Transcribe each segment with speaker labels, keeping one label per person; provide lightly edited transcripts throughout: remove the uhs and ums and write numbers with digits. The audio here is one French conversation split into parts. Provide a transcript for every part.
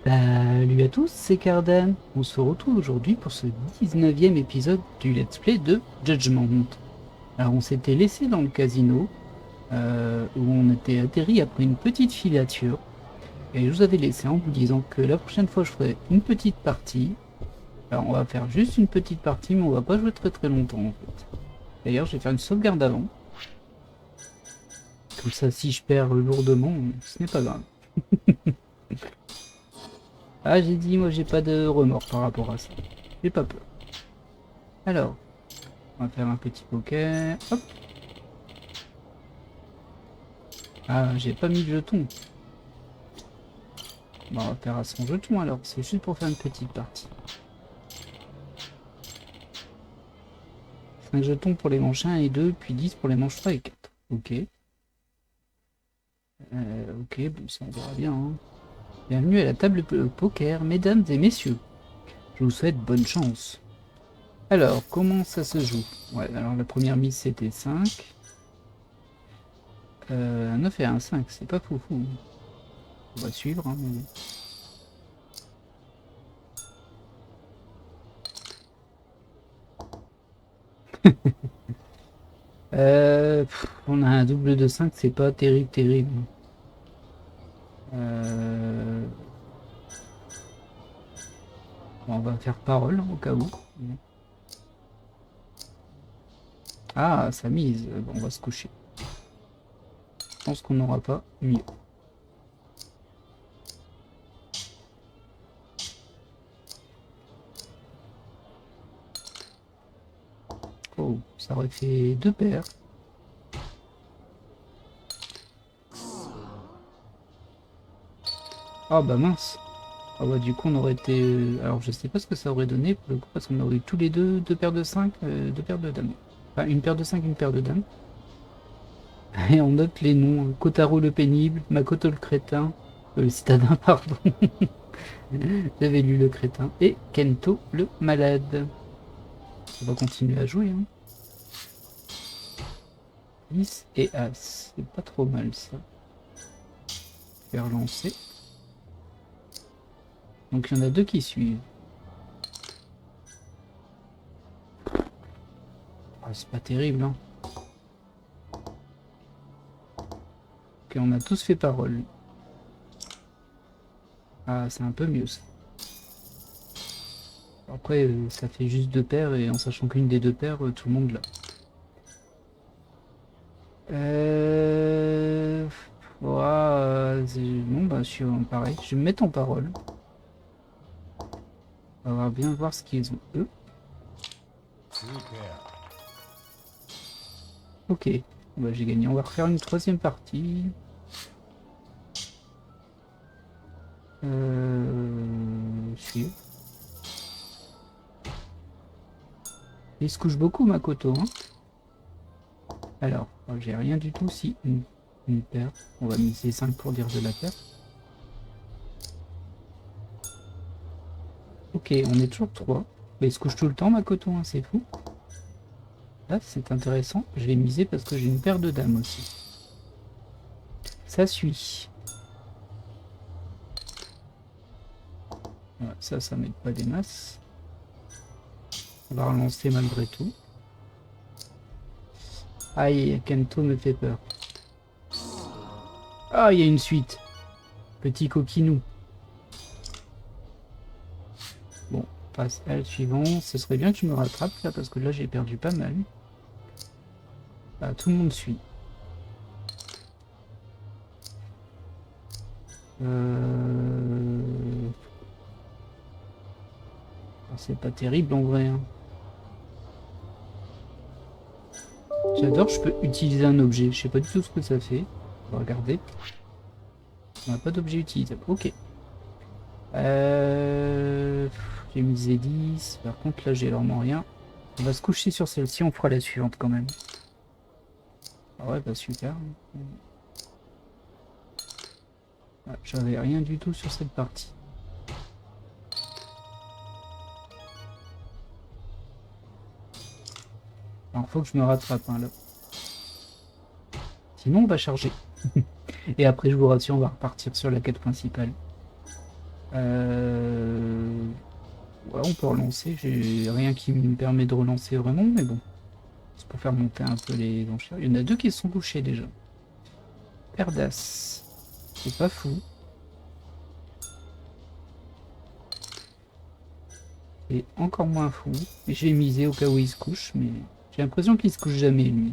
Speaker 1: Salut à tous, c'est Cardan. On se retrouve aujourd'hui pour ce 19e épisode du Let's Play de Judgment. Alors on s'était laissé dans le casino, où on était atterri après une petite filature. Et je vous avais laissé en vous disant que la prochaine fois je ferai une petite partie. Alors on va faire juste une petite partie, mais on va pas jouer très très longtemps en fait. D'ailleurs je vais faire une sauvegarde avant. Comme ça si je perds lourdement, ce n'est pas grave. Ah j'ai dit, moi j'ai pas de remords par rapport à ça. J'ai pas peur. Alors, on va faire un petit poker. Hop. Ah, j'ai pas mis de jeton. Bon, on va faire à son jeton alors. C'est juste pour faire une petite partie. 5 jetons pour les manches 1 et 2, puis 10 pour les manches 3 et 4. Ok. Ok, bon, ça on verra bien. Hein. Bienvenue à la table de poker, mesdames et messieurs. Je vous souhaite bonne chance. Alors, comment ça se joue? Ouais, alors la première mise c'était 5. Un 9 et un 5, c'est pas foufou. On va suivre. Hein, mais... on a un double de 5, c'est pas terrible, terrible. Bon, on va faire parole au cas où. Ah, ça mise. Bon, on va se coucher. Je pense qu'on n'aura pas mieux. Oh, ça aurait fait 2 paires. Ah bah mince. Ah bah du coup on aurait été... Alors je sais pas ce que ça aurait donné pour le coup, parce qu'on aurait eu tous les deux paires de 5, 2 paires de dames. Enfin une paire de 5, une paire de dames. Et on note les noms. Kotaro le pénible, Makoto le crétin, le citadin, pardon. J'avais lu le crétin. Et Kento le malade. On va continuer à jouer. Hein. 10 et As. C'est pas trop mal ça. Faire lancer. Donc il y en a deux qui suivent. Ah, c'est pas terrible, hein. Ok, on a tous fait parole. Ah, c'est un peu mieux ça. Après, ça fait juste 2 paires et en sachant qu'une des 2 paires, tout le monde l'a. Bon, bah, je suis pareil. Je vais me mettre en parole. On va bien voir ce qu'ils ont eux. Ok, bah, j'ai gagné. On va refaire une troisième partie. Suivre. Il se couche beaucoup, Makoto. Hein. Alors, j'ai rien du tout si une paire. On va miser 5 pour dire de la paire. Ok, on est toujours 3. Mais il se couche tout le temps, Makoto, hein, c'est fou. Là, c'est intéressant. Je vais miser parce que j'ai une paire de dames aussi. Ça suit. Voilà, ça m'aide pas des masses. On va relancer malgré tout. Aïe, Kento me fait peur. Ah, il y a une suite. Petit coquinou. Bon, passe à la suivante. Ce serait bien que je me rattrape là parce que là j'ai perdu pas mal. Ah, tout le monde suit. C'est pas terrible en vrai. Hein. J'adore, je peux utiliser un objet. Je sais pas du tout ce que ça fait. On va regarder. On n'a pas d'objet utilisable. Ok. J'ai misé 10. Par contre, là, j'ai vraiment rien. On va se coucher sur celle-ci. On fera la suivante quand même. Ah ouais, bah super. Ah, j'avais rien du tout sur cette partie. Alors, faut que je me rattrape hein, là. Sinon, on va charger. Et après, je vous rassure, on va repartir sur la quête principale. Ouais, on peut relancer. J'ai rien qui me permet de relancer vraiment, mais bon. C'est pour faire monter un peu les enchères. Il y en a deux qui se sont couchés déjà. Perdas. C'est pas fou. Et encore moins fou. Et j'ai misé au cas où il se couche, mais j'ai l'impression qu'il se couche jamais lui.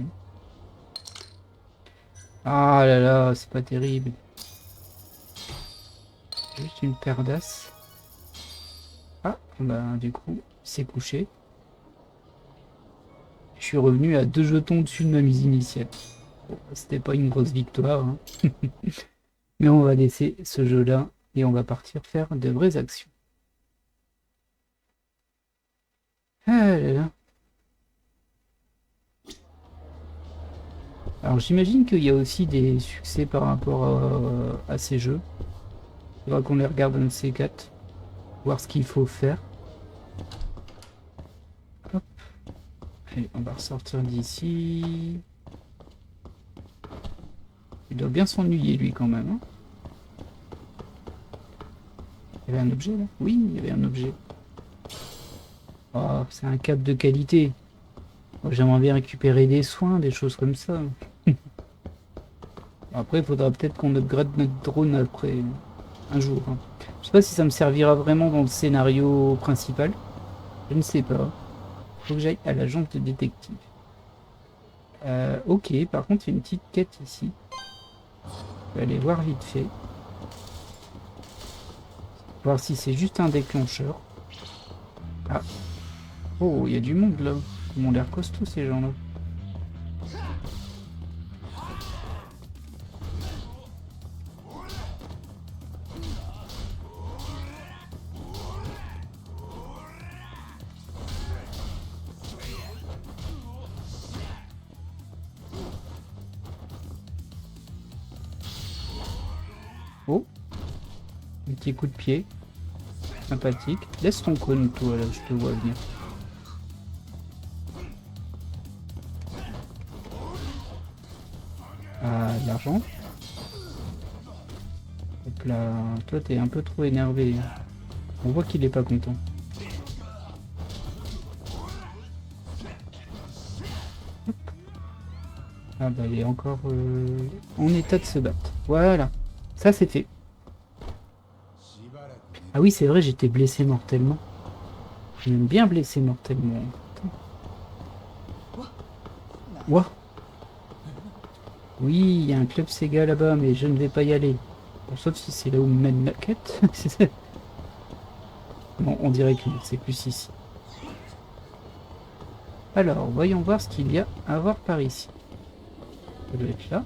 Speaker 1: Ah là là, c'est pas terrible. Juste une paire d'as. Ah, bah du coup, il s'est couché. Je suis revenu à 2 jetons au-dessus de ma mise initiale. Bon, c'était pas une grosse victoire, hein. Mais on va laisser ce jeu-là et on va partir faire de vraies actions. Ah là là. Alors j'imagine qu'il y a aussi des succès par rapport à ces jeux. Il faudra qu'on les regarde un de ces quatre. Voir ce qu'il faut faire. Hop. Allez, on va ressortir d'ici. Il doit bien s'ennuyer lui quand même, hein. Il y avait un objet là? Oui, il y avait un objet. Oh, c'est un cap de qualité. Oh, j'aimerais bien récupérer des soins, des choses comme ça. Après, il faudra peut-être qu'on upgrade notre drone après un jour, hein. Je sais pas si ça me servira vraiment dans le scénario principal. Je ne sais pas. Faut que j'aille à l'agence de détective. Ok, par contre, il y a une petite quête ici. Je vais aller voir vite fait. Voir si c'est juste un déclencheur. Ah. Oh, il y a du monde là. Ils m'ont l'air costauds ces gens-là. Oh, un petit coup de pied. Sympathique. Laisse ton cône, toi, là, je te vois venir. Ah, de l'argent. Hop là. Toi, t'es un peu trop énervé. On voit qu'il est pas content. Hop. Ah bah, il est encore en état de se battre. Voilà. Ça, c'est fait. Ah oui, c'est vrai, j'étais blessé mortellement. J'aime bien blessé mortellement. Ouah. Oui, il y a un club Sega là-bas, mais je ne vais pas y aller. Bon, sauf si c'est là où me mène la quête. Bon, on dirait que c'est plus ici. Alors, voyons voir ce qu'il y a à voir par ici. Ça doit être là.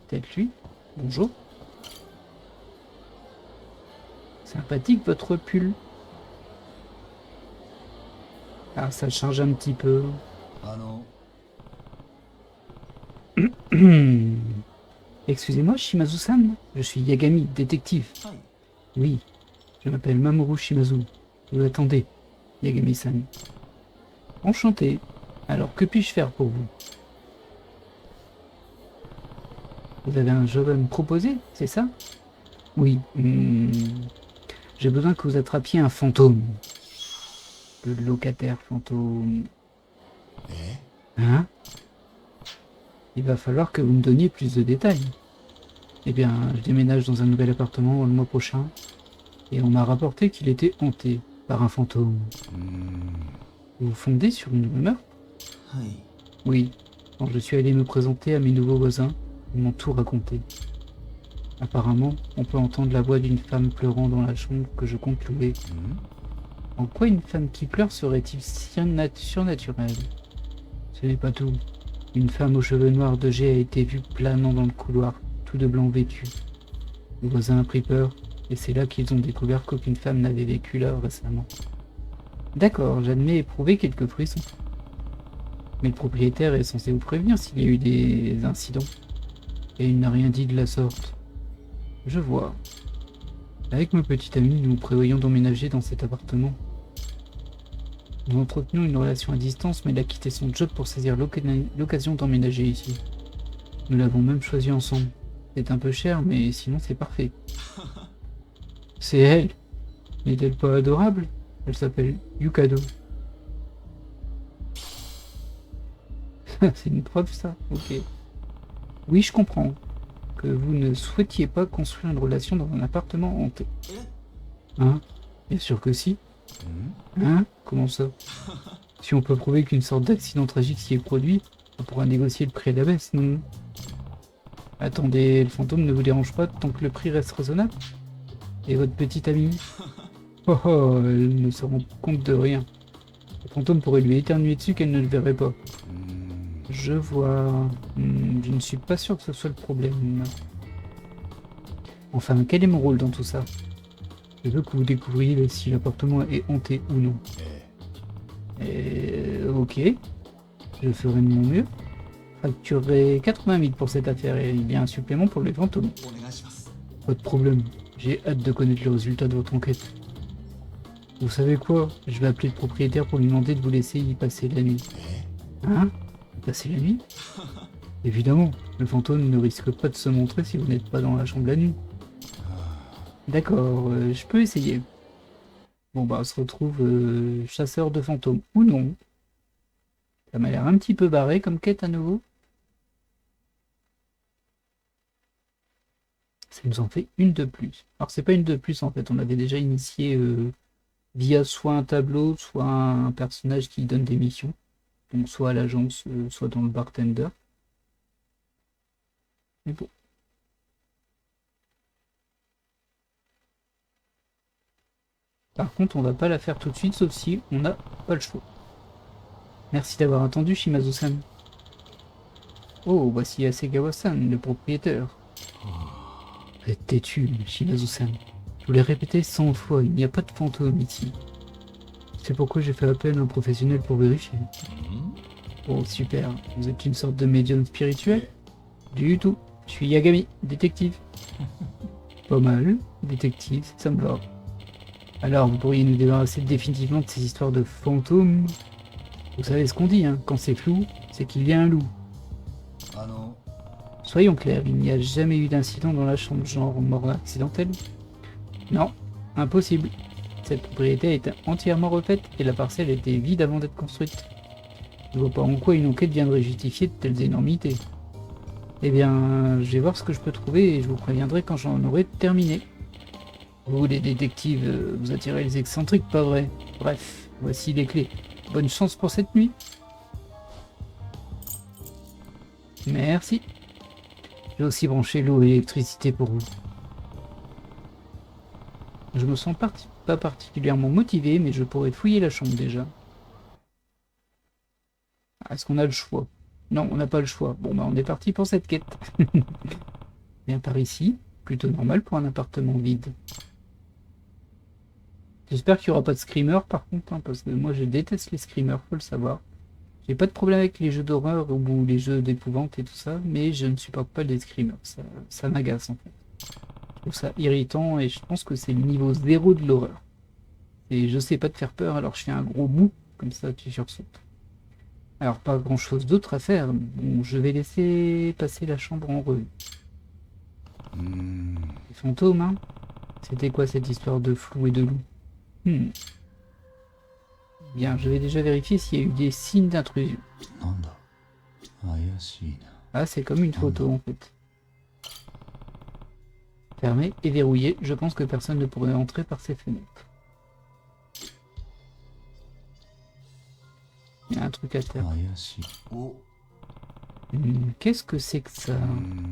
Speaker 1: Peut-être lui. Bonjour. Sympathique votre pull. Ah, ça change un petit peu.
Speaker 2: Ah non.
Speaker 1: Excusez-moi, Shimazu-san. Je suis Yagami, détective. Oui, je m'appelle Mamoru Shimazu. Vous attendez, Yagami-san. Enchanté. Alors, que puis-je faire pour vous? Vous avez un job à me proposer, c'est ça? Oui. J'ai besoin que vous attrapiez un fantôme. Le locataire fantôme. Hein? Il va falloir que vous me donniez plus de détails. Eh bien, je déménage dans un nouvel appartement le mois prochain. Et on m'a rapporté qu'il était hanté par un fantôme. Vous vous fondez sur une rumeur? Oui. Quand je suis allé me présenter à mes nouveaux voisins, ils m'ont tout raconté. Apparemment, on peut entendre la voix d'une femme pleurant dans la chambre que je compte louer. En quoi une femme qui pleure serait-il surnaturel? Ce n'est pas tout. Une femme aux cheveux noirs de jet a été vue planant dans le couloir, tout de blanc vêtu. Les voisins ont pris peur, et c'est là qu'ils ont découvert qu'aucune femme n'avait vécu là récemment. D'accord, j'admets éprouver quelques frissons. Mais le propriétaire est censé vous prévenir s'il y a eu des incidents. Et il n'a rien dit de la sorte. Je vois. Avec ma petite amie, nous prévoyons d'emménager dans cet appartement. Nous entretenions une relation à distance, mais elle a quitté son job pour saisir l'occasion d'emménager ici. Nous l'avons même choisi ensemble. C'est un peu cher, mais sinon c'est parfait. C'est elle. N'est-elle pas adorable? Elle s'appelle Yukado. C'est une preuve ça? Ok. Oui, je comprends que vous ne souhaitiez pas construire une relation dans un appartement hanté. Hein? Bien sûr que si. Hein? Comment ça? Si on peut prouver qu'une sorte d'accident tragique s'y est produit, on pourra négocier le prix à la baisse, non? Attendez, le fantôme ne vous dérange pas tant que le prix reste raisonnable? Et votre petite amie? Oh oh, elle ne se rend compte de rien. Le fantôme pourrait lui éternuer dessus qu'elle ne le verrait pas. Je vois. Je ne suis pas sûr que ce soit le problème. Enfin, quel est mon rôle dans tout ça? Je veux que vous découvriez si l'appartement est hanté ou non. Ok, je ferai de mon mieux. Facturerai 80 000 pour cette affaire et il y a un supplément pour les fantômes. Pas de problème, j'ai hâte de connaître le résultat de votre enquête. Vous savez quoi? Je vais appeler le propriétaire pour lui demander de vous laisser y passer la nuit. Hein? Passer la nuit? Évidemment, le fantôme ne risque pas de se montrer si vous n'êtes pas dans la chambre la nuit. D'accord, je peux essayer. Bon bah on se retrouve chasseur de fantômes ou non. Ça m'a l'air un petit peu barré comme quête à nouveau. Ça nous en fait une de plus. Alors c'est pas une de plus en fait, on avait déjà initié via soit un tableau, soit un personnage qui donne des missions. Donc soit à l'agence, soit dans le bartender. Mais bon. Par contre, on va pas la faire tout de suite, sauf si on n'a pas le choix. Merci d'avoir attendu, Shimazu-san. Oh, voici Hasegawa-san, le propriétaire. Êtes têtu, Shimazu-san. Je vous l'ai répété 100 fois, il n'y a pas de fantôme ici. C'est pourquoi j'ai fait appel à un professionnel pour vérifier. Oh, super. Vous êtes une sorte de médium spirituel? Du tout. Je suis Yagami, détective. Pas mal, détective, ça me va. Alors, vous pourriez nous débarrasser définitivement de ces histoires de fantômes? Vous savez ce qu'on dit, hein, quand c'est flou, c'est qu'il y a un loup. Soyons clairs, il n'y a jamais eu d'incident dans la chambre, genre mort accidentelle? Non, impossible. Cette propriété a été entièrement refaite et la parcelle était vide avant d'être construite. Je vois pas en quoi une enquête viendrait justifier de telles énormités. Eh bien, je vais voir ce que je peux trouver et je vous préviendrai quand j'en aurai terminé. Vous, les détectives, vous attirez les excentriques, pas vrai? Bref, voici les clés. Bonne chance pour cette nuit. Merci. J'ai aussi branché l'eau et l'électricité pour vous. Je me sens pas particulièrement motivé, mais je pourrais fouiller la chambre déjà. Est-ce qu'on a le choix? Non, on n'a pas le choix. Bon, bah on est parti pour cette quête. Bien par ici. Plutôt normal pour un appartement vide. J'espère qu'il n'y aura pas de screamer par contre, hein, parce que moi je déteste les screamers, faut le savoir. J'ai pas de problème avec les jeux d'horreur ou les jeux d'épouvante et tout ça, mais je ne supporte pas les screamers. Ça m'agace en fait. Je trouve ça irritant et je pense que c'est le niveau 0 de l'horreur. Et je sais pas te faire peur, alors je fais un gros mou, comme ça tu sursautes. Alors pas grand chose d'autre à faire, bon je vais laisser passer la chambre en revue. Les fantômes, hein? C'était quoi cette histoire de flou et de loup? Bien, je vais déjà vérifier s'il y a eu des signes d'intrusion. Ah, c'est comme une photo en fait. Fermé et verrouillé, je pense que personne ne pourrait entrer par ces fenêtres. Il y a un truc à terre. Qu'est-ce que c'est que ça?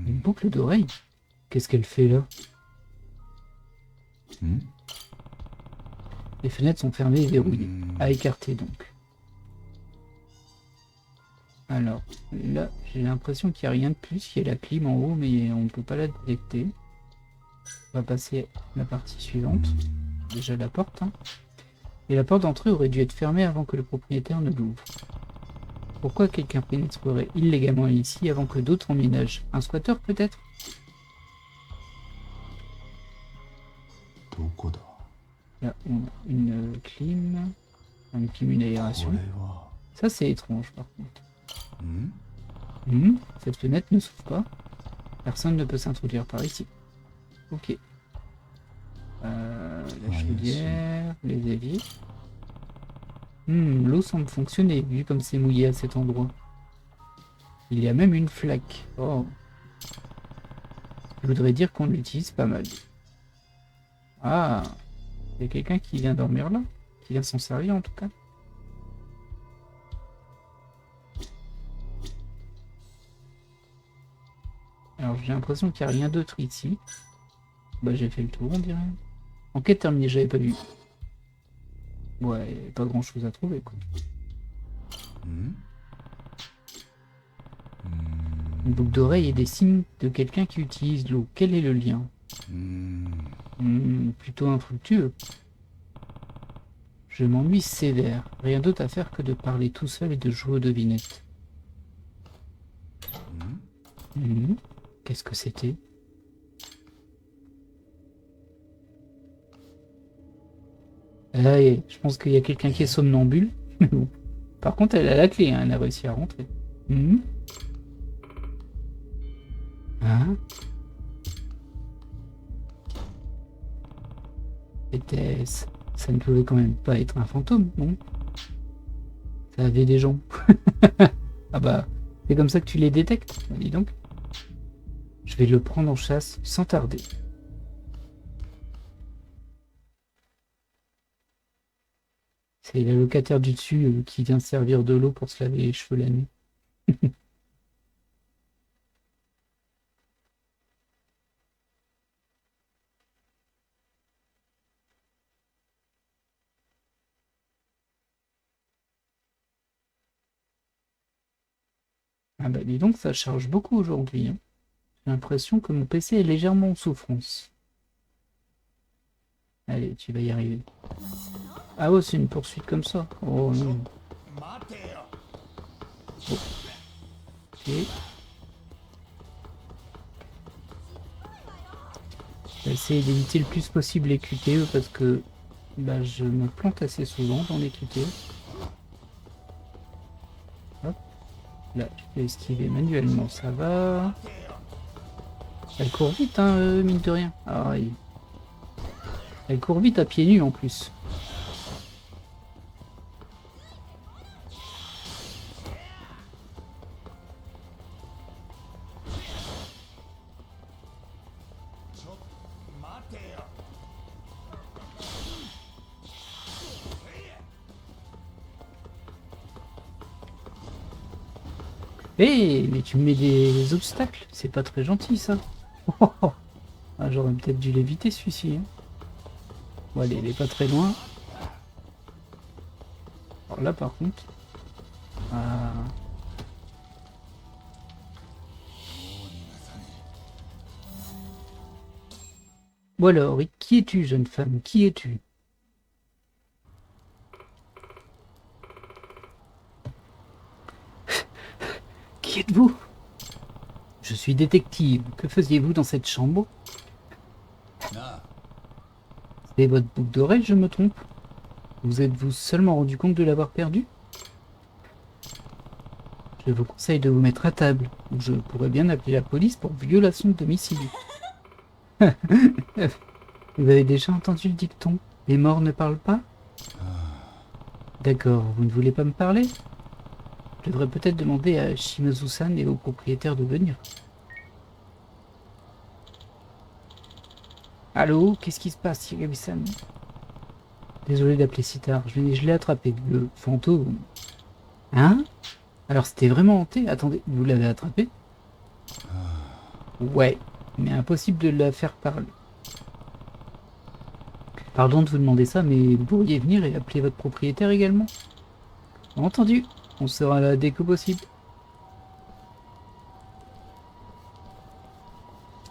Speaker 1: Une boucle d'oreille? Qu'est-ce qu'elle fait là? Les fenêtres sont fermées et verrouillées. À écarter donc. Alors, là, j'ai l'impression qu'il n'y a rien de plus. Il y a la clim en haut, mais on ne peut pas la détecter. On va passer à la partie suivante. Déjà la porte. Hein. Et la porte d'entrée aurait dû être fermée avant que le propriétaire ne l'ouvre. Pourquoi quelqu'un pénétrerait illégalement ici avant que d'autres emménagent? Un squatter peut-être? Là, on a une clim, une aération. Ça, c'est étrange, par contre. Cette fenêtre ne s'ouvre pas. Personne ne peut s'introduire par ici. Ok. La chaudière, les éviers. L'eau semble fonctionner, vu comme c'est mouillé à cet endroit. Il y a même une flaque. Oh. Je voudrais dire qu'on l'utilise pas mal. Ah, il y a quelqu'un qui vient dormir là, qui vient s'en servir en tout cas. Alors j'ai l'impression qu'il n'y a rien d'autre ici. Bah j'ai fait le tour on dirait. Enquête terminée, j'avais pas vu. Ouais, pas grand chose à trouver quoi. Une boucle d'oreille et des signes de quelqu'un qui utilise l'eau. Quel est le lien? Plutôt infructueux. Je m'ennuie sévère. Rien d'autre à faire que de parler tout seul et de jouer aux devinettes. Qu'est-ce que c'était? Je pense qu'il y a quelqu'un qui est somnambule. Par contre, elle a la clé, hein, elle a réussi à rentrer. Hein? Était-ce... Ça ne pouvait quand même pas être un fantôme, non? Ça avait des jambes. Ah bah, c'est comme ça que tu les détectes, dis donc. Je vais le prendre en chasse sans tarder. C'est la locataire du dessus qui vient servir de l'eau pour se laver les cheveux la nuit. Ah bah dis donc, ça charge beaucoup aujourd'hui. Hein. J'ai l'impression que mon PC est légèrement en souffrance. Allez, tu vas y arriver. Ah ouais, c'est une poursuite comme ça. Oh non. Oh. Ok. Je vais essayer d'éviter le plus possible les QTE parce que bah, je me plante assez souvent dans les QTE. Hop. Là, je peux esquiver manuellement, ça va. Elle court vite, hein, mine de rien. Ah, oui. Elle court vite à pieds nus en plus. Hé, mais tu me mets des obstacles, c'est pas très gentil ça. Ah, j'aurais peut-être dû l'éviter celui-ci. Hein. Bon allez, il est pas très loin. Alors là par contre... Ah... Bon alors, qui es-tu jeune femme? Qui es-tu? Qui êtes-vous? Je suis détective. Que faisiez-vous dans cette chambre? C'est votre boucle d'oreille, je me trompe? Vous êtes-vous seulement rendu compte de l'avoir perdu? Je vous conseille de vous mettre à table, ou je pourrais bien appeler la police pour violation de domicile. Vous avez déjà entendu le dicton? Les morts ne parlent pas? D'accord, vous ne voulez pas me parler? Je devrais peut-être demander à Shimazu-san et au propriétaire de venir. Allô, qu'est-ce qui se passe, Yagami-san? Désolé d'appeler si tard, je l'ai attrapé, le fantôme. Hein? Alors c'était vraiment hanté? Attendez, vous l'avez attrapé? Ouais, mais impossible de la faire parler. Pardon de vous demander ça, mais vous pourriez venir et appeler votre propriétaire également? Entendu, on sera là dès que possible.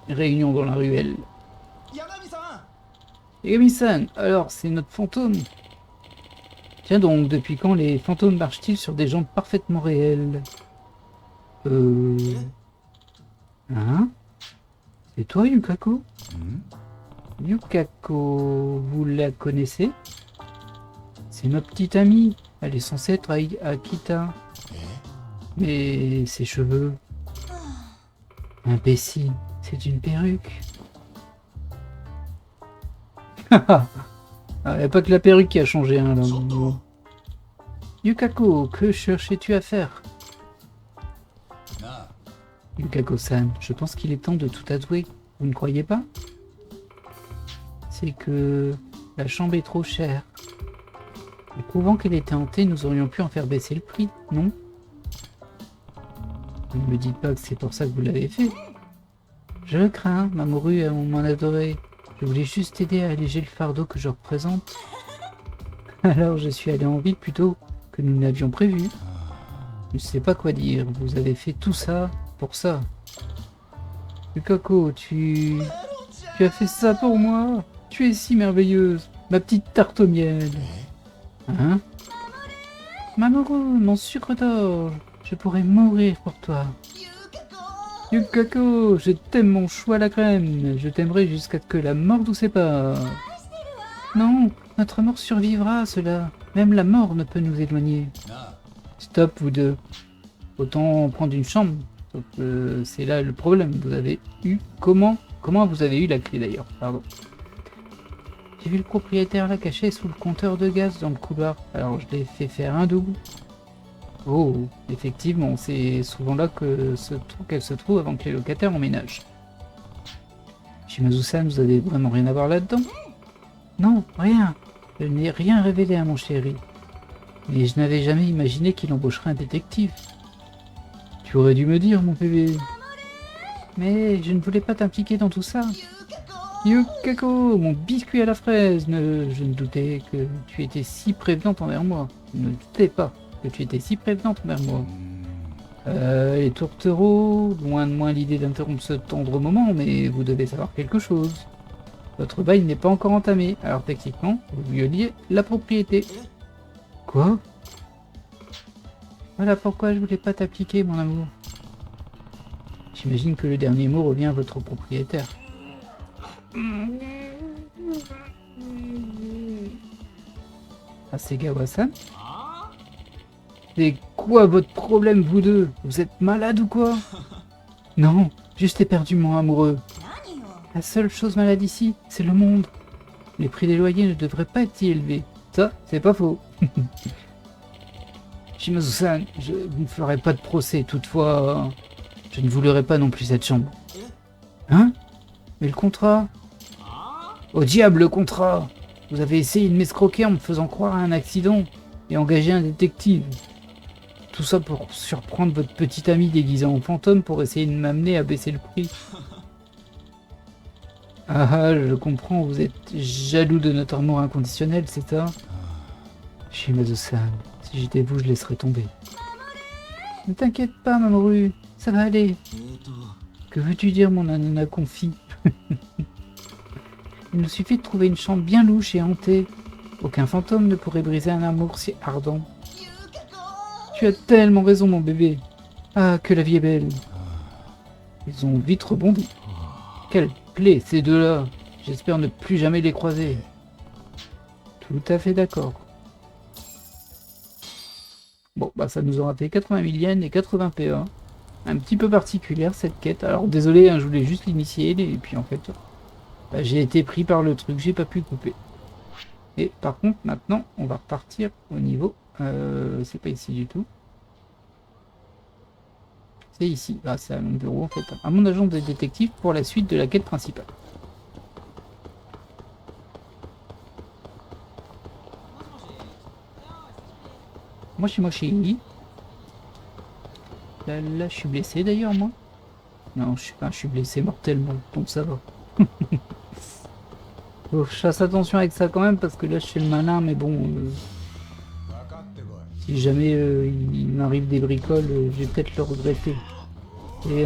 Speaker 1: Réunion dans la ruelle. Yagami-san, alors c'est notre fantôme. Tiens donc, depuis quand les fantômes marchent-ils sur des jambes parfaitement réelles? Hein? C'est toi, Yukako? Yukako, vous la connaissez? C'est ma petite amie. Elle est censée être à Akita. Mais ses cheveux... Imbécile, c'est une perruque. Ah, y a pas que la perruque qui a changé, hein, là. Yukako, que cherchais-tu à faire? Yukako-san, je pense qu'il est temps de tout avouer. Vous ne croyez pas? C'est que la chambre est trop chère. Et prouvant qu'elle était hantée, nous aurions pu en faire baisser le prix, non? Ne me dites pas que c'est pour ça que vous l'avez fait. Je le crains, Mamoru, mon adoré. Je voulais juste t'aider à alléger le fardeau que je représente. Alors je suis allé en ville plus tôt que nous n'avions prévu. Je ne sais pas quoi dire, vous avez fait tout ça pour ça. Yukako, tu as fait ça pour moi. Tu es si merveilleuse, ma petite tarte au miel. Hein? Mamoru, mon sucre d'or, je pourrais mourir pour toi. Yukako, je t'aime mon chou à la crème. Je t'aimerai jusqu'à ce que la mort nous sépare. Non, notre mort survivra à cela. Même la mort ne peut nous éloigner. Stop, vous deux. Autant prendre une chambre. C'est là le problème. Vous avez eu... Comment vous avez eu la clé d'ailleurs? Pardon. J'ai vu le propriétaire la cacher sous le compteur de gaz dans le couloir. Alors je l'ai fait faire un double. Oh, effectivement, c'est souvent là qu'elle se trouve avant que les locataires emménagent. Shimazu-san, vous avez vraiment rien à voir là-dedans? Non, rien. Je n'ai rien révélé à mon chéri. Mais je n'avais jamais imaginé qu'il embaucherait un détective. Tu aurais dû me dire, mon bébé. Mais je ne voulais pas t'impliquer dans tout ça. Yukako, mon biscuit à la fraise. Je ne doutais que tu étais si prévenante envers moi. Je ne doutais pas que tu étais si prévenante envers moi. Les tourtereaux, loin de moi l'idée d'interrompre ce tendre moment, mais vous devez savoir quelque chose. Votre bail n'est pas encore entamé, alors techniquement, vous violiez la propriété. Quoi? Voilà pourquoi je voulais pas t'appliquer, mon amour. J'imagine que le dernier mot revient à votre propriétaire. Hasegawa-san? C'est quoi votre problème, vous deux? Vous êtes malade ou quoi? Non, juste éperdument amoureux. La seule chose malade ici, c'est le monde. Les prix des loyers ne devraient pas être si élevés. Ça, c'est pas faux. Shimazu-san, je ne ferai pas de procès, toutefois, je ne voudrais pas non plus cette chambre. Hein? Mais le contrat? Au diable, le contrat! Vous avez essayé de m'escroquer en me faisant croire à un accident et engager un détective. Tout ça pour surprendre votre petit ami déguisé en fantôme pour essayer de m'amener à baisser le prix. Ah, je comprends, vous êtes jaloux de notre amour inconditionnel, c'est ça? Shimazu-san, si j'étais vous, je laisserais tomber. Ne t'inquiète pas, Mamoru, ça va aller. Que veux-tu dire, mon ananas confit? Il nous suffit de trouver une chambre bien louche et hantée. Aucun fantôme ne pourrait briser un amour si ardent. Tu as tellement raison, mon bébé. Ah, que la vie est belle. Ils ont vite rebondi. Quelle plaie, ces deux-là. J'espère ne plus jamais les croiser. Tout à fait d'accord. Bon, bah ça nous aura fait 80 000 yens et 80 PA. Un petit peu particulière cette quête. Alors désolé, hein, je voulais juste l'initier et puis en fait, bah, j'ai été pris par le truc, j'ai pas pu couper. Et par contre, maintenant, on va repartir au niveau... c'est pas ici du tout. C'est ici. Ah, c'est à mon bureau en fait. À mon agent de détective pour la suite de la quête principale. Moshi. Là, je suis blessé d'ailleurs, moi. Non, je suis blessé mortellement, donc ça va. Faut que je fasse attention avec ça quand même, parce que là, je fais le malin, mais bon... si jamais il m'arrive des bricoles, je vais peut-être le regretter. Et,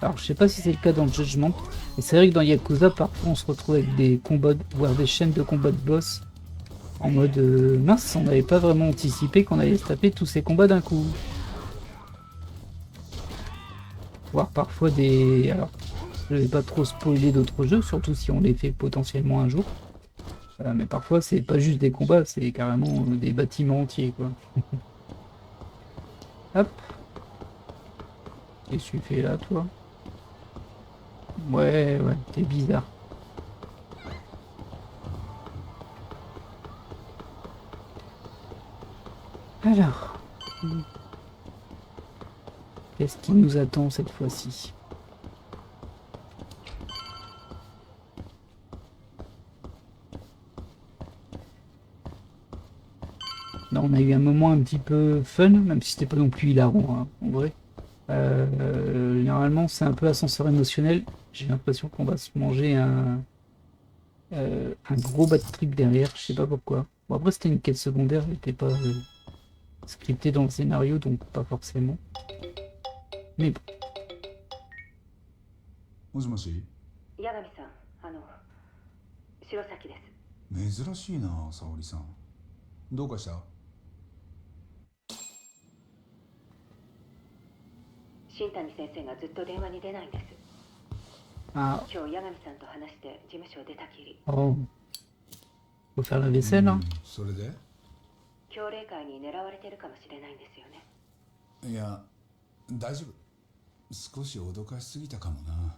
Speaker 1: alors, je sais pas si c'est le cas dans le Judgment, mais c'est vrai que dans Yakuza, parfois, on se retrouve avec des combats, voire des chaînes de combats de boss, en mode mince, on n'avait pas vraiment anticipé qu'on allait se taper tous ces combats d'un coup. Voire parfois des... Alors, je vais pas trop spoiler d'autres jeux, surtout si on les fait potentiellement un jour. Mais parfois, c'est pas juste des combats, c'est carrément des bâtiments entiers, quoi. Hop. Qu'est-ce que tu fais là, toi? Ouais, ouais, t'es bizarre. Alors, qu'est-ce qui nous attend cette fois-ci? Là, on a eu un moment un petit peu fun, même si c'était pas non plus hilarant, hein, en vrai. Généralement, c'est un peu ascenseur émotionnel. J'ai l'impression qu'on va se manger un gros bad trip derrière, je sais pas pourquoi. Bon, après, c'était une quête secondaire, elle n'était pas scriptée dans le scénario, donc pas forcément. Mais bon.
Speaker 2: もしもし。
Speaker 3: 八神さん、白崎です。
Speaker 2: 珍しいな、沙織さん。どうかした？
Speaker 3: 新谷先生がずっと電話に出ないんです。
Speaker 1: Ah,
Speaker 3: 今日八神さんと話して事務所を出たきり、
Speaker 1: oh. Faut faire la vaisselle, hein?
Speaker 2: それで？
Speaker 3: 協励会に狙われてるかもしれないんですよね。
Speaker 2: いや、大丈夫。少し脅かしすぎたかもな。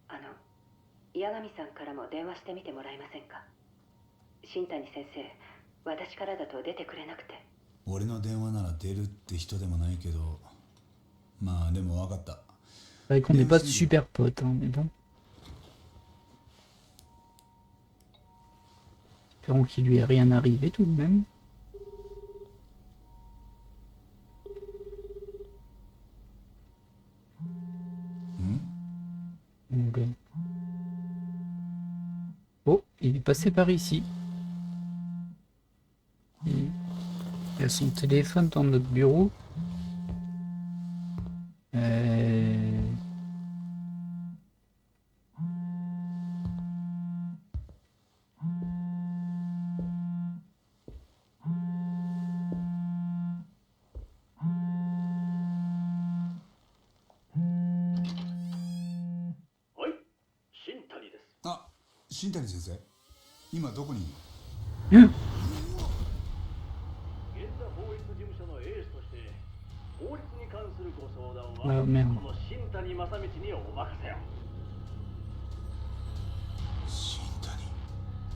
Speaker 3: 八神さんからも電話してみてもらえませんか？新谷先生、私からだと出てくれなくて。
Speaker 2: 俺の電話なら出るって人でもないけど、まあでも分かった。
Speaker 1: C'est vrai qu'on n'est pas super potes, hein, mais bon. Espérons qu'il lui est rien arrivé tout de même. Okay. Oh, il est passé par ici. Il y a son téléphone dans notre bureau.
Speaker 4: Oui, 新谷です。
Speaker 2: あ、新谷先生、今どこにいる？
Speaker 4: 現在法律事務所のエースとして法律に関するご相談は、
Speaker 1: Ah, merde.
Speaker 4: この新谷正道にお任せを。
Speaker 2: 新谷。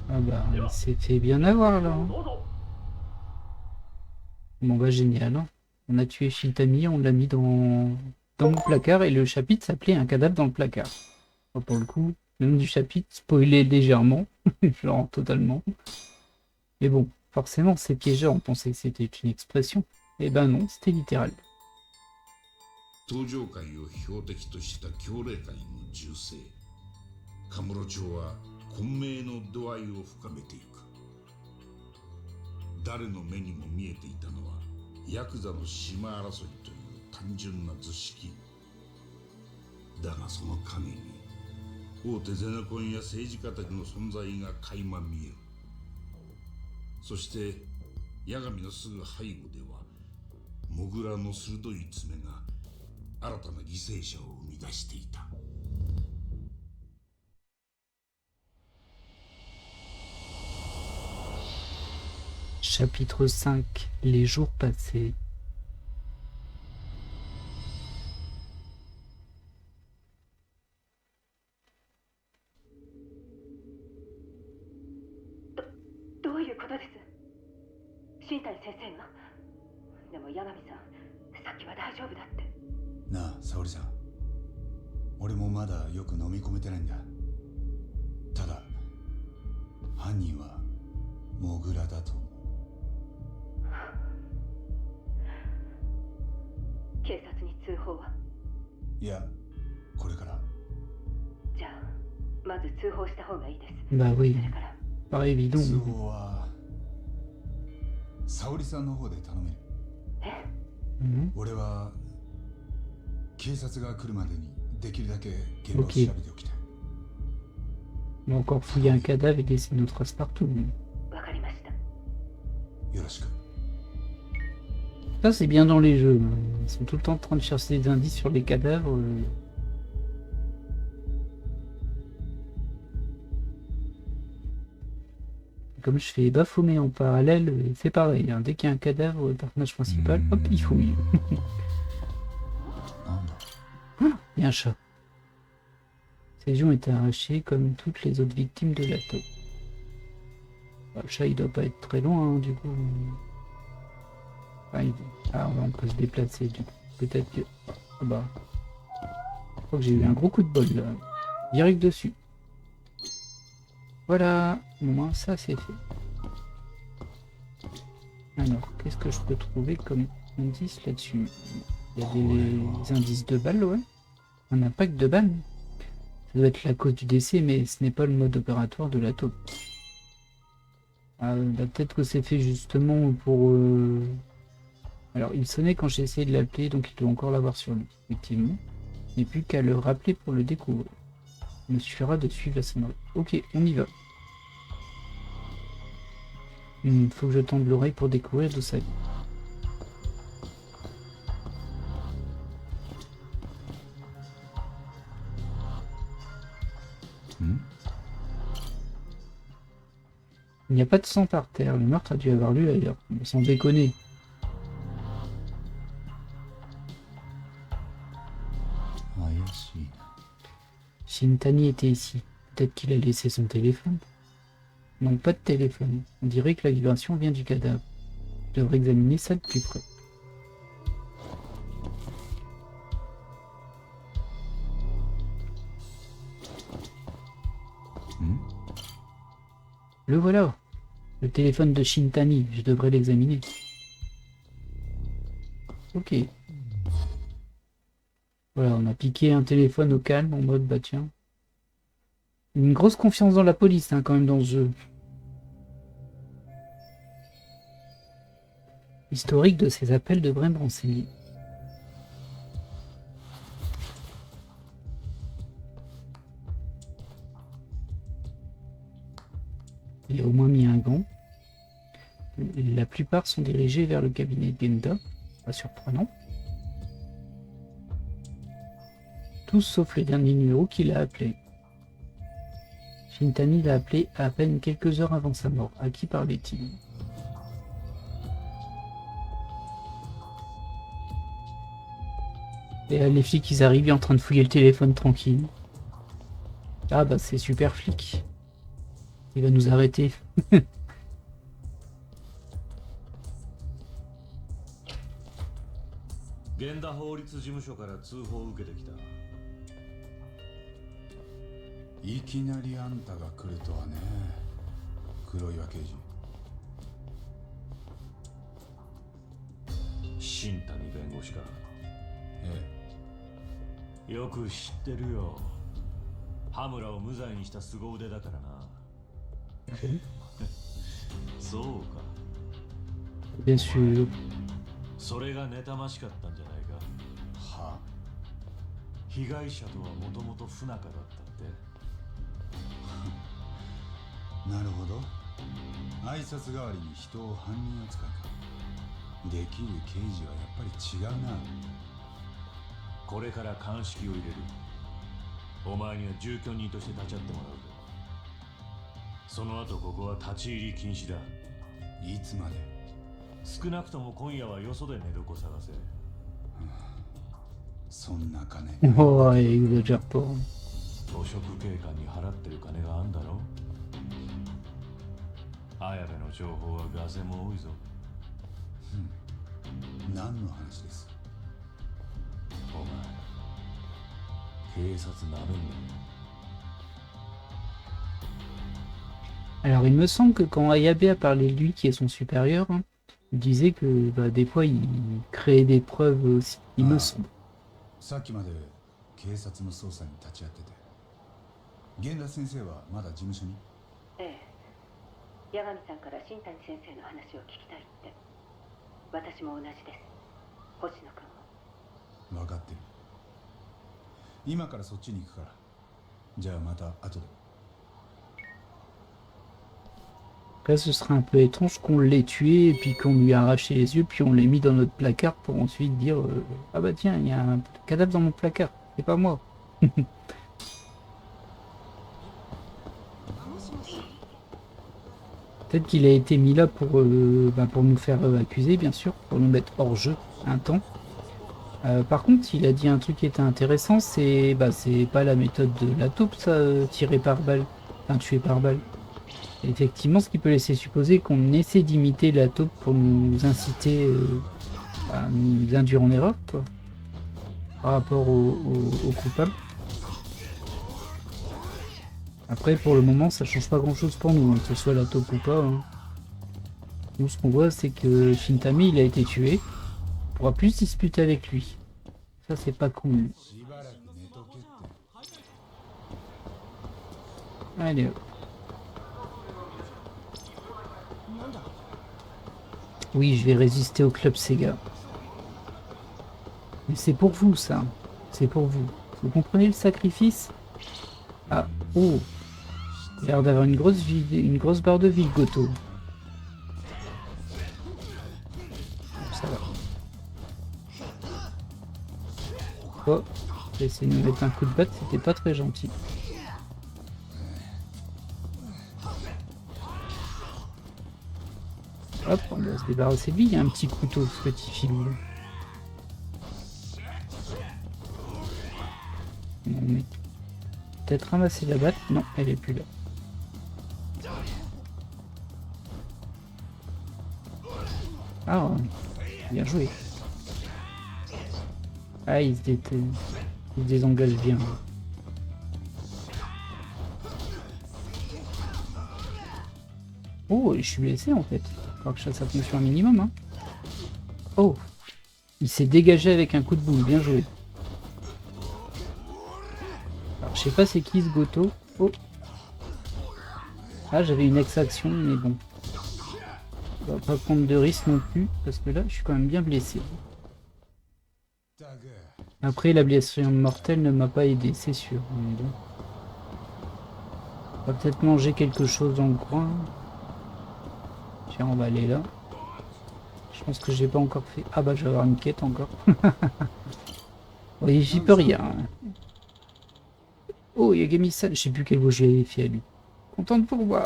Speaker 1: Ah bah, il s'est fait bien avoir là. Hein.
Speaker 4: どうぞ。
Speaker 1: Bon bah génial. Hein. On a tué Shintami, on l'a mis dans le placard et le chapitre s'appelait Un cadavre dans le placard. Enfin, pour le coup, le nom du chapitre spoilait légèrement, genre totalement. Mais bon, forcément c'est piégeur, on pensait que c'était une expression. Et ben non, c'était littéral.
Speaker 5: 東上界を標的とした協励会の銃声。カムロ町は混迷の度合いを深めていく。誰の目にも見えていたのはヤクザの島争いという単純な図式。だがその陰に大手ゼネコンや政治家たちの存在が垣間見える。そして八神のすぐ背後ではモグラの鋭い爪が新たな犠牲者を生み出していた。
Speaker 1: Chapitre 5, les jours passés.
Speaker 3: « どういうことです？新谷先生が。でも八神さん、さっきは大丈夫だって。
Speaker 2: なあ、沙織さん。俺もまだよく飲み込めてないんだ。ただ、犯人はモグラだと思う。
Speaker 3: 警察に通報は？
Speaker 2: いや、これから。
Speaker 3: じゃあ、まず通報した方がいいです。
Speaker 1: Bah oui,
Speaker 3: それから。
Speaker 1: pas évident.
Speaker 2: 通報は沙織さんの方で頼める。
Speaker 3: え？
Speaker 1: Mhm.
Speaker 2: 俺は警察が来るまでにできるだけ現場を調べておきたい。
Speaker 1: On va encore fouiller un cadavre et laisser nos traces partout.
Speaker 3: わかりました。
Speaker 2: よろしく。
Speaker 1: Ça c'est bien dans les jeux. Ils sont tout le temps en train de chercher des indices sur les cadavres. Comme je fais Baphomet en parallèle, c'est pareil. Hein. Dès qu'il y a un cadavre, le personnage principal, hop, il fouille.
Speaker 2: なんだ？
Speaker 1: Il y a un chat. Ses yeux ont été arrachés comme toutes les autres victimes de l'atto. Le chat il doit pas être très loin hein, du coup. On peut se déplacer du coup. Peut-être que. Ah bah. Je crois que j'ai eu un gros coup de bol là. Direct dessus. Voilà. Au moins ça c'est fait. Alors, qu'est-ce que je peux trouver comme indice là-dessus? Il y a des indices de balles, ouais. Un impact de balles. Ça doit être la cause du décès, mais ce n'est pas le mode opératoire de la taupe. Ah, bah, peut-être que c'est fait justement pour... Alors, il sonnait quand j'ai essayé de l'appeler, donc il doit encore l'avoir sur lui, effectivement. Il n'y a plus qu'à le rappeler pour le découvrir. Il me suffira de suivre la sonnerie. Ok, on y va. Faut que je tende l'oreille pour découvrir d'où ça vient. Il n'y a pas de sang par terre. Le meurtre a dû avoir lieu ailleurs. Mais sans déconner. Shintani était ici. Peut-être qu'il a laissé son téléphone. Non, pas de téléphone. On dirait que la vibration vient du cadavre. Je devrais examiner ça de plus près. Le voilà. Le téléphone de Shintani. Je devrais l'examiner. Ok. Voilà, on a piqué un téléphone au calme en mode bah tiens. Une grosse confiance dans la police hein, quand même dans ce jeu. Historique de ces appels devrait me renseigner. Il a au moins mis un gant. La plupart sont dirigés vers le cabinet de Genda. Pas surprenant. Tous sauf le dernier numéro qu'il a appelé. Shintani l'a appelé à peine quelques heures avant sa mort. À qui parlait-il? Et les flics ils arrivent, ils sont en train de fouiller le téléphone tranquille. Ah bah c'est super flic. Il va nous arrêter.
Speaker 4: 源田法律事務所から通報を受けてきた。
Speaker 2: いきなりあんたが来るとはね、黒岩刑事。
Speaker 4: 新谷弁護士か。
Speaker 2: え
Speaker 4: え。よく知ってるよ。羽村を無罪にした凄腕だからな。そうか。
Speaker 1: Bien sûr.
Speaker 4: それが妬ましかったんじゃないか。
Speaker 2: は？
Speaker 4: 被害者とはもともと不仲だったって。
Speaker 2: なるほど。挨拶代わりに人を犯人扱いか。できる刑事はやっぱり違うな。
Speaker 4: これから鑑識を入れる。お前には住居人として立ち会ってもらうぞ。その後ここは立ち入り禁止だ。
Speaker 2: いつまで？
Speaker 4: 少なくとも今夜はよそで寝床探せ。
Speaker 2: そんな金。
Speaker 1: Oh, il exagère pas.
Speaker 4: 五色警官に払ってる金があんだろ。綾部の情報はガセも多いぞ。
Speaker 2: 何の話です？
Speaker 4: お前、警察なめんな。
Speaker 1: Alors il me semble que quand Ayabe a parlé de lui qui est son supérieur, hein, il disait que bah, des fois il créait des preuves aussi. Il me semble.
Speaker 2: さっきまで警察の捜査に立ち会ってて。源田先生はまだ事務所に？
Speaker 3: ええ。八神さんから新谷先生の話を聞きたいって。私も同じです。星野君も。
Speaker 2: 分かってる。今からそっちに行くから。じゃあまた後で。
Speaker 1: Là, ce serait un peu étrange qu'on l'ait tué et puis qu'on lui a arraché les yeux puis on l'ait mis dans notre placard pour ensuite dire ah bah tiens, il y a un cadavre dans mon placard, c'est pas moi. Peut-être qu'il a été mis là pour nous faire accuser, bien sûr, pour nous mettre hors jeu un temps. Par contre, il a dit un truc qui était intéressant, c'est pas la méthode de la taupe, ça, tirer par balle, enfin tuer par balle. Effectivement, ce qui peut laisser supposer qu'on essaie d'imiter la taupe pour nous inciter à nous induire en erreur, quoi, par rapport au coupable. Après, pour le moment, ça change pas grand-chose pour nous, hein, que ce soit la taupe ou pas. Hein. Nous, ce qu'on voit, c'est que Shintami, il a été tué. On pourra plus disputer avec lui. Ça, c'est pas cool.
Speaker 2: しばらく寝とけって。
Speaker 1: Allez, hop. Oui, je vais résister au club Sega. Mais c'est pour vous, ça. C'est pour vous. Vous comprenez le sacrifice? Ah, oh. Il a l'air d'avoir une grosse barre de vie, Goto. Ça va. Oh, j'ai essayé de me mettre un coup de batte, c'était pas très gentil. Hop, on va se débarrasser de lui, il y a un petit couteau, ce petit filou. Non mais... Peut-être ramasser la batte? Non, elle est plus là. Ah, bien joué. Ah, il se désengage bien. Oh, je suis blessé en fait. Faut que je fasse attention un minimum. Hein. Oh, il s'est dégagé avec un coup de boule. Bien joué. Alors, je sais pas c'est qui ce Goto. Oh. Ah, j'avais une ex-action, mais bon. On va pas prendre de risque non plus, parce que là, je suis quand même bien blessé. Après, la blessure mortelle ne m'a pas aidé, c'est sûr. Mais bon. On va peut-être manger quelque chose dans le coin. Tiens, on va aller là. Je pense que j'ai pas encore fait... Ah bah, je vais avoir une quête encore. Oui, j'y peux rien. Oh, Yagami-san, je sais plus quelle voix j'ai fait à lui. Content de vous revoir.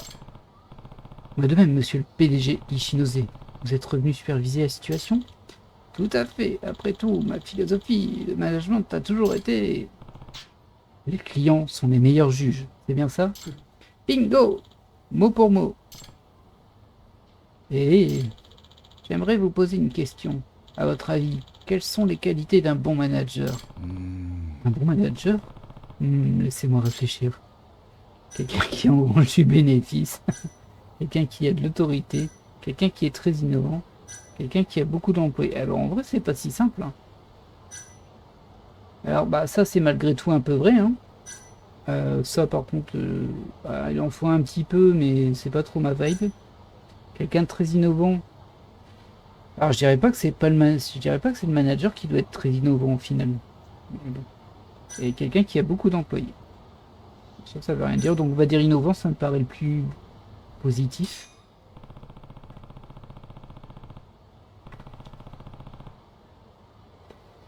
Speaker 1: Mais de même, monsieur le PDG Ishinose, vous êtes revenu superviser la situation? Tout à fait. Après tout, ma philosophie de management a toujours été... Les clients sont les meilleurs juges. C'est bien ça? Bingo! Mot pour mot. Et j'aimerais vous poser une question. À votre avis, quelles sont les qualités d'un bon manager? Un bon manager? Laissez-moi réfléchir. Quelqu'un qui engrange du bénéfice. Quelqu'un qui a de l'autorité. Quelqu'un qui est très innovant. Quelqu'un qui a beaucoup d'employés. Alors en vrai, c'est pas si simple. Hein. Alors bah ça c'est malgré tout un peu vrai. Hein. Ça par contre, bah, il en faut un petit peu, mais c'est pas trop ma vibe. Quelqu'un de très innovant. Alors je dirais pas que c'est pas je dirais pas que c'est le manager qui doit être très innovant finalement. Et quelqu'un qui a beaucoup d'employés. Ça veut rien dire. Donc on va dire innovant, ça me paraît le plus positif.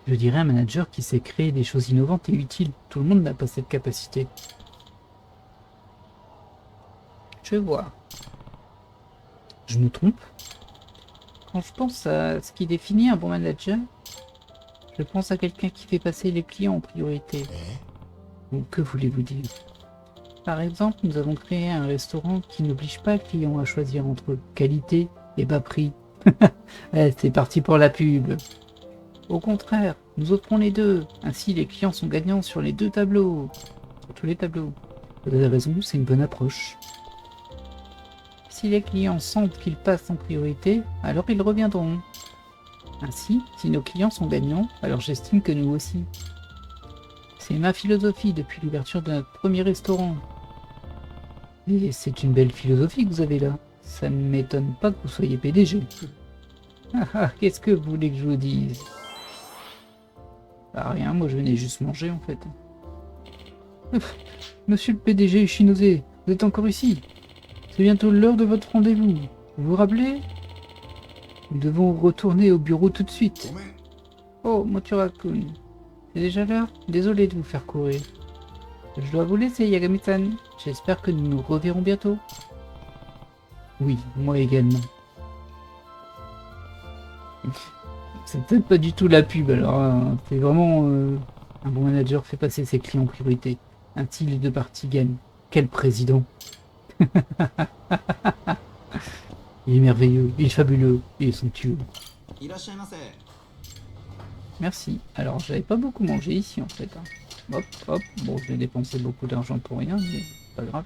Speaker 1: Je dirais un manager qui sait créer des choses innovantes et utiles. Tout le monde n'a pas cette capacité. Je vois. Je me trompe? Quand je pense à ce qui définit un bon manager, je pense à quelqu'un qui fait passer les clients en priorité. Ou que voulez-vous dire? Par exemple, nous avons créé un restaurant qui n'oblige pas le client à choisir entre qualité et bas prix. C'est parti pour la pub. Au contraire, nous offrons les deux. Ainsi, les clients sont gagnants sur les deux tableaux. Sur tous les tableaux. Vous avez raison, c'est une bonne approche. Si les clients sentent qu'ils passent en priorité, alors ils reviendront. Ainsi, si nos clients sont gagnants, alors j'estime que nous aussi. C'est ma philosophie depuis l'ouverture de notre premier restaurant. Et c'est une belle philosophie que vous avez là. Ça ne m'étonne pas que vous soyez PDG. Qu'est-ce que vous voulez que je vous dise? Bah rien, moi je venais juste manger en fait. Monsieur le PDG Ishinose, vous êtes encore ici? C'est bientôt l'heure de votre rendez-vous. Vous vous rappelez? Nous devons retourner au bureau tout de suite. Oh, Motura-kun. C'est déjà l'heure? Désolé de vous faire courir. Je dois vous laisser, Yagami-san. J'espère que nous nous reverrons bientôt. Oui, moi également. C'est peut-être pas du tout la pub, alors hein. C'est vraiment un bon manager fait passer ses clients en priorité. Ainsi, les deux parties gagnent. Quel président! Il est merveilleux, il est fabuleux, il est somptueux.
Speaker 6: いらっしゃいませ。
Speaker 1: Merci. Alors, j'avais pas beaucoup mangé ici en fait, hein. Hop, hop. Bon, je vais dépenser beaucoup d'argent pour rien, mais pas grave.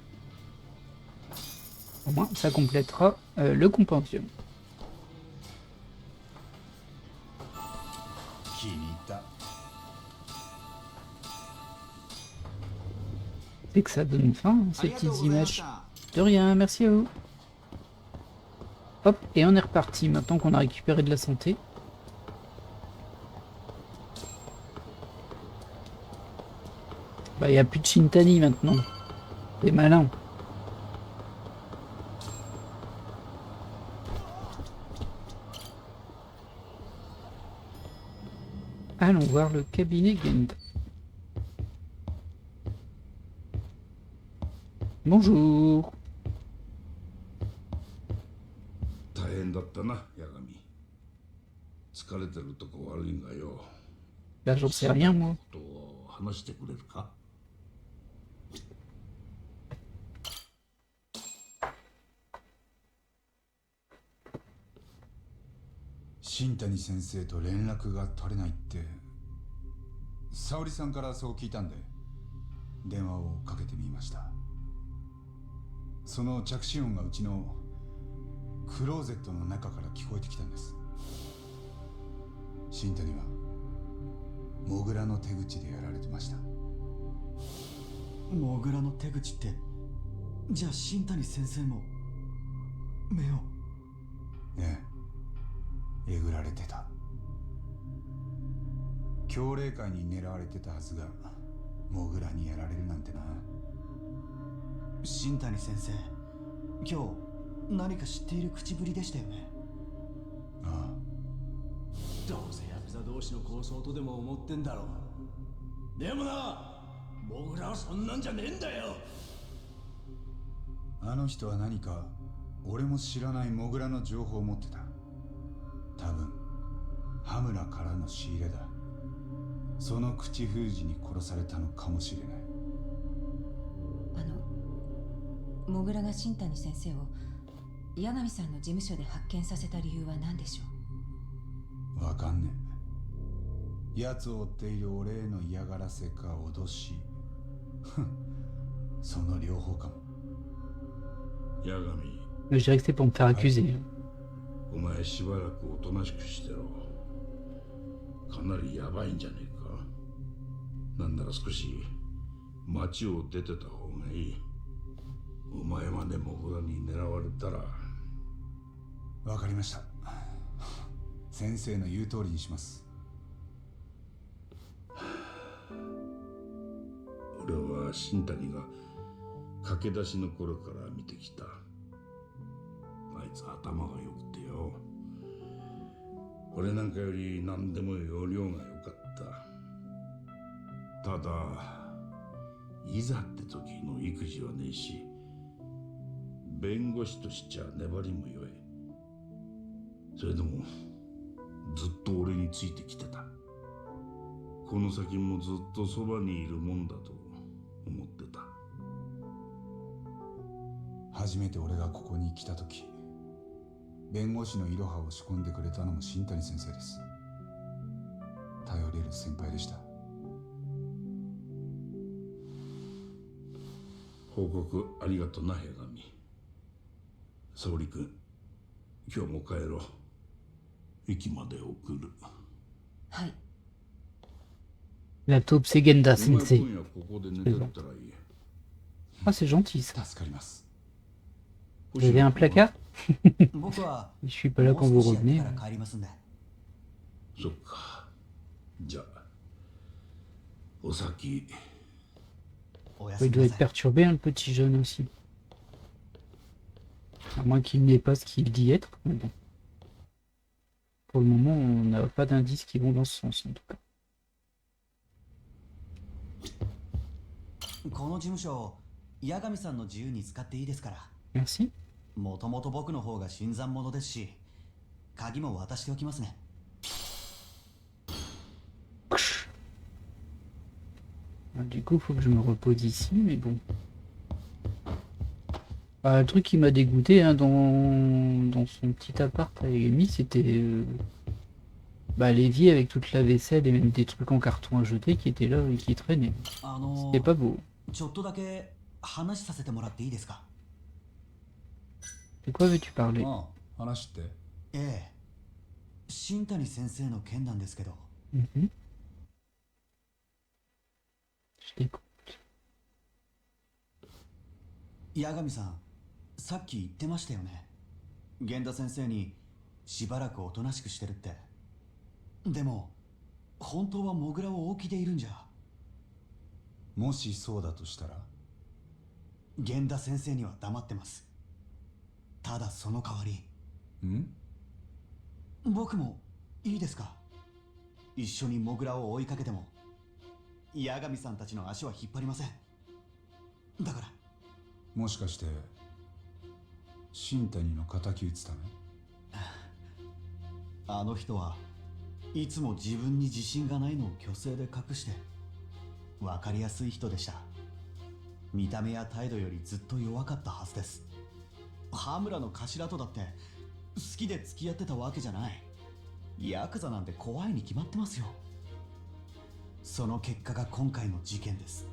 Speaker 1: Au moins, ça complétera le compendium.
Speaker 2: 気に入った。
Speaker 1: C'est que ça donne faim, hein,
Speaker 6: あ
Speaker 1: ces
Speaker 6: りがとう
Speaker 1: petites
Speaker 6: ございまし
Speaker 1: images.
Speaker 6: た。
Speaker 1: De rien, merci à vous. Hop, et on est reparti maintenant qu'on a récupéré de la santé. Bah, il n'y a plus de Shintani maintenant. C'est malin. Allons voir le cabinet Genda. Bonjour.
Speaker 5: 大変だったな、八神。疲れてるとこ悪いがよ。
Speaker 1: Là, j'en sais rien, moi.
Speaker 5: と話してくれるか？
Speaker 2: 新谷先生と連絡が取れないって沙織さんからそう聞いたんで電話をかけてみました。その着信音がうちのクローゼットの中から聞こえてきたんです。新谷はモグラの手口でやられてました。
Speaker 6: モグラの手口って、じゃあ新谷先生も目を。
Speaker 2: ねえ、えぐられてた。教霊会に狙われてたはずがモグラにやられるなんてな。
Speaker 6: 新谷先生、今日何か知っている口ぶりでしたよね。
Speaker 2: ああ、
Speaker 7: どうせヤクザ同士の抗争とでも思ってんだろう。でもな、モグラはそんなんじゃねえんだよ。
Speaker 2: あの人は何か俺も知らないモグラの情報を持ってた。多分羽村からの仕入れだ。その口封じに殺されたのかもしれない。
Speaker 8: モグラが新谷先生を八神さんの事務所で発見させた理由は何でしょ
Speaker 2: わかんねえ。奴を追っている俺への嫌がらせか脅しその両方かも。
Speaker 5: 八神、
Speaker 1: Je dirais que c'est pour me faire accuser.
Speaker 5: お前しばらくおとなしくしてろ。かなりヤバいんじゃねえか。なんなら少し町を出てた方がいい。お前までモグラに狙われたら。
Speaker 2: わかりました。先生の言う通りにします。
Speaker 5: 俺は新谷が駆け出しの頃から見てきた。あいつ頭が良くてよ。俺なんかより何でも要領が良かった。ただいざって時の育児はねえし、弁護士としちゃ粘りも弱い。それでもずっと俺についてきてた。この先もずっとそばにいるもんだと思ってた。
Speaker 2: 初めて俺がここに来た時、弁護士のイロハを仕込んでくれたのも新谷先生です。頼れる先輩でした。
Speaker 5: 報告ありがとな、八神。沙織君、今日も帰ろう。駅まで送る。
Speaker 8: はい。
Speaker 1: La taupe, c'est Genda
Speaker 5: お前
Speaker 1: Sensei.
Speaker 5: 今夜ここで寝てったらいい。
Speaker 1: Ah, c'est gentil ça.
Speaker 2: 助かります。
Speaker 1: Vous avez un placard?
Speaker 6: 僕は
Speaker 1: Je suis pas là quand vous
Speaker 6: もう少しやって
Speaker 1: revenez.
Speaker 6: から帰りますんで。
Speaker 5: そっか。じゃあお先。
Speaker 6: おや
Speaker 1: Il
Speaker 6: すみ
Speaker 1: doit
Speaker 6: な
Speaker 1: être
Speaker 6: さい。
Speaker 1: perturbé, hein, le petit jeune aussi. À moins qu'il n'ait pas ce qu'il dit être. Mais bon. Pour le moment, on n'a pas d'indices qui vont dans ce sens en tout cas.
Speaker 6: この事務所、八神さんの自由に使っていいですから。
Speaker 1: Merci.
Speaker 6: もともと僕の方が新参者ですし、鍵も渡しておきますね。
Speaker 1: Du coup, faut que je me repose ici, mais bon. Le truc qui m'a dégoûté hein, dans son petit appart avec Amy, c'était l'évier avec toute la vaisselle et même des trucs en carton à jeter qui étaient là et qui traînaient. C'était pas beau.
Speaker 6: ちょっとだけ話させてもらっていいですか？
Speaker 1: De quoi veux-tu parler?
Speaker 2: ああ、話って。
Speaker 6: ええ。新谷先生の件なんですけど。
Speaker 1: Je t'écoute.
Speaker 6: 八神さん、さっき言ってましたよね。源田先生にしばらくおとなしくしてるって。でも、本当はモグラを大木でいるんじゃ。
Speaker 2: もしそうだとしたら、
Speaker 6: 源田先生には黙ってます。ただその代わり、僕もいいですか？一緒にモグラを追いかけても八神さんたちの足は引っ張りません。だから。
Speaker 2: もしかして新谷の敵討つため？
Speaker 6: あの人はいつも自分に自信がないのを虚勢で隠して分かりやすい人でした。見た目や態度よりずっと弱かったはずです。羽村の頭とだって好きで付き合ってたわけじゃない。ヤクザなんて怖いに決まってますよ。その結果が今回の事件です。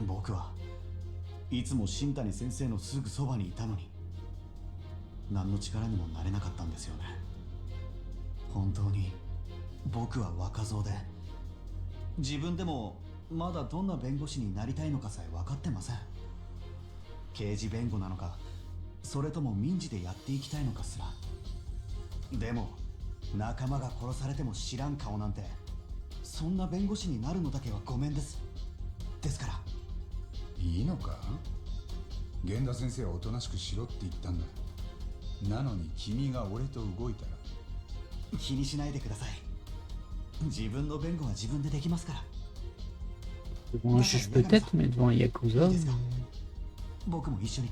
Speaker 6: 僕はいつも新谷先生のすぐそばにいたのに何の力にもなれなかったんですよね。本当に僕は若造で自分でもまだどんな弁護士になりたいのかさえ分かってません。刑事弁護なのかそれとも民事でやっていきたいのかすら。でも仲間が殺されても知らん顔なんてそんな弁護士になるのだけはごめんです。ですから
Speaker 2: いいのか？源田先生はおとなしくしろって言ったんだ。なのに君が俺と動いたら。
Speaker 6: 気にしないでください。自分の弁護は自分でできますから。
Speaker 1: Devant un juge peut-être, mais devant un Yakuza.
Speaker 6: 僕も一緒に。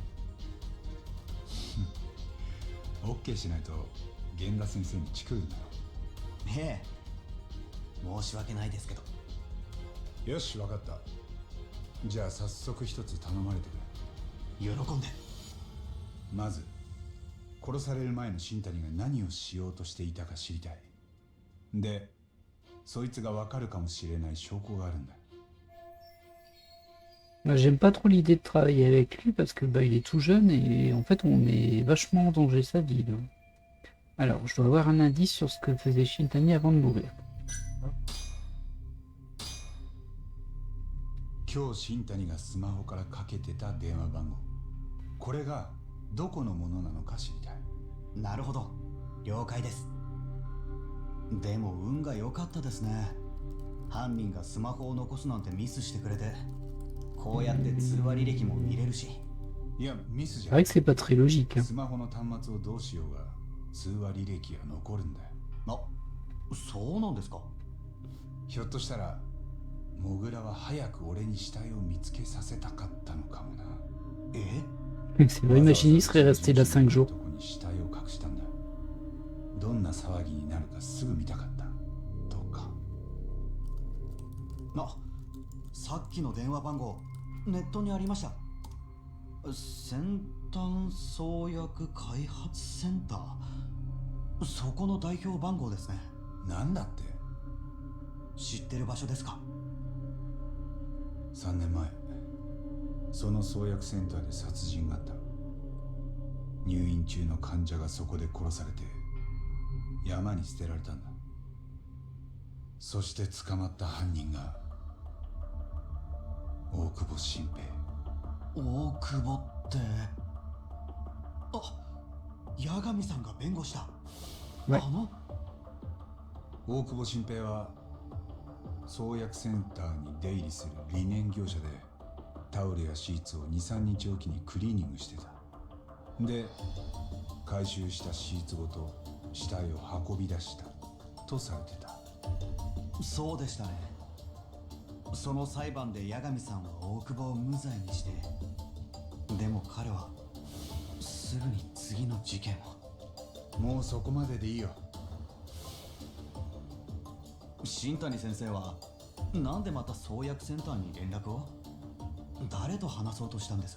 Speaker 2: OK しないと源田先生にチクるんだろ。
Speaker 6: ええ。申し訳ないですけど。
Speaker 2: よし、わかった。じゃあ早速一つ頼まれてくれ。
Speaker 6: 喜んで。
Speaker 2: まず殺される前の新谷が何をしようとしていたか知りたい。で、そいつがわかるかもしれない証拠があるんだ。
Speaker 1: J'aime pas trop l'idée de travailler avec lui parce que il est tout jeune et en fait on met vachement en danger sa vie. Là. Alors, je dois avoir un indice sur ce que faisait Shintani avant de mourir.
Speaker 2: 今日新谷がスマホからかけてた電話番号、これがどこのものなのか知りたい。
Speaker 6: なるほど、了解です。でも運が良かったですね。犯人がスマホを残すなんてミスしてくれて、こうやって通話履歴も見れるし。
Speaker 2: いや、ミスじゃ
Speaker 1: C'est vrai que c'est pas très logique.
Speaker 2: スマホの端末をどうしようが通話履歴が残るんだよ。
Speaker 6: あ、そうなんですか。
Speaker 2: ひょっとしたらモグラは早く俺に死体を見つけさせたかったのかもな。
Speaker 1: C'est vrai, imaginez, il serait resté là 5 jours.
Speaker 2: どこに死体を隠したんだ。どんな騒ぎになるかすぐ見たかったとか。
Speaker 6: さっきの電話番号ネットにありました。先端創薬開発センター、そこの代表番号ですね。
Speaker 2: なんだって？
Speaker 6: 知ってる場所ですか
Speaker 2: ？3年前、その創薬センターで殺人があった。入院中の患者がそこで殺されて山に捨てられたんだ。そして捕まった犯人が大久保新平。
Speaker 6: 大久保って、八神さんが弁護した。
Speaker 1: Ouais.
Speaker 2: 大久保新平は創薬センターに出入りする理念業者で、タオルやシーツを 2,3 日おきにクリーニングしてた。で、回収したシーツごと死体を運び出したとされてた。
Speaker 6: そうでしたね。その裁判で八神さんは大久保を無罪にして、でも彼はすぐに次の事件を。
Speaker 2: もうそこまででいいよ。
Speaker 6: 新谷先生はなんでまた創薬センターに連絡を？誰と話そうとしたんです？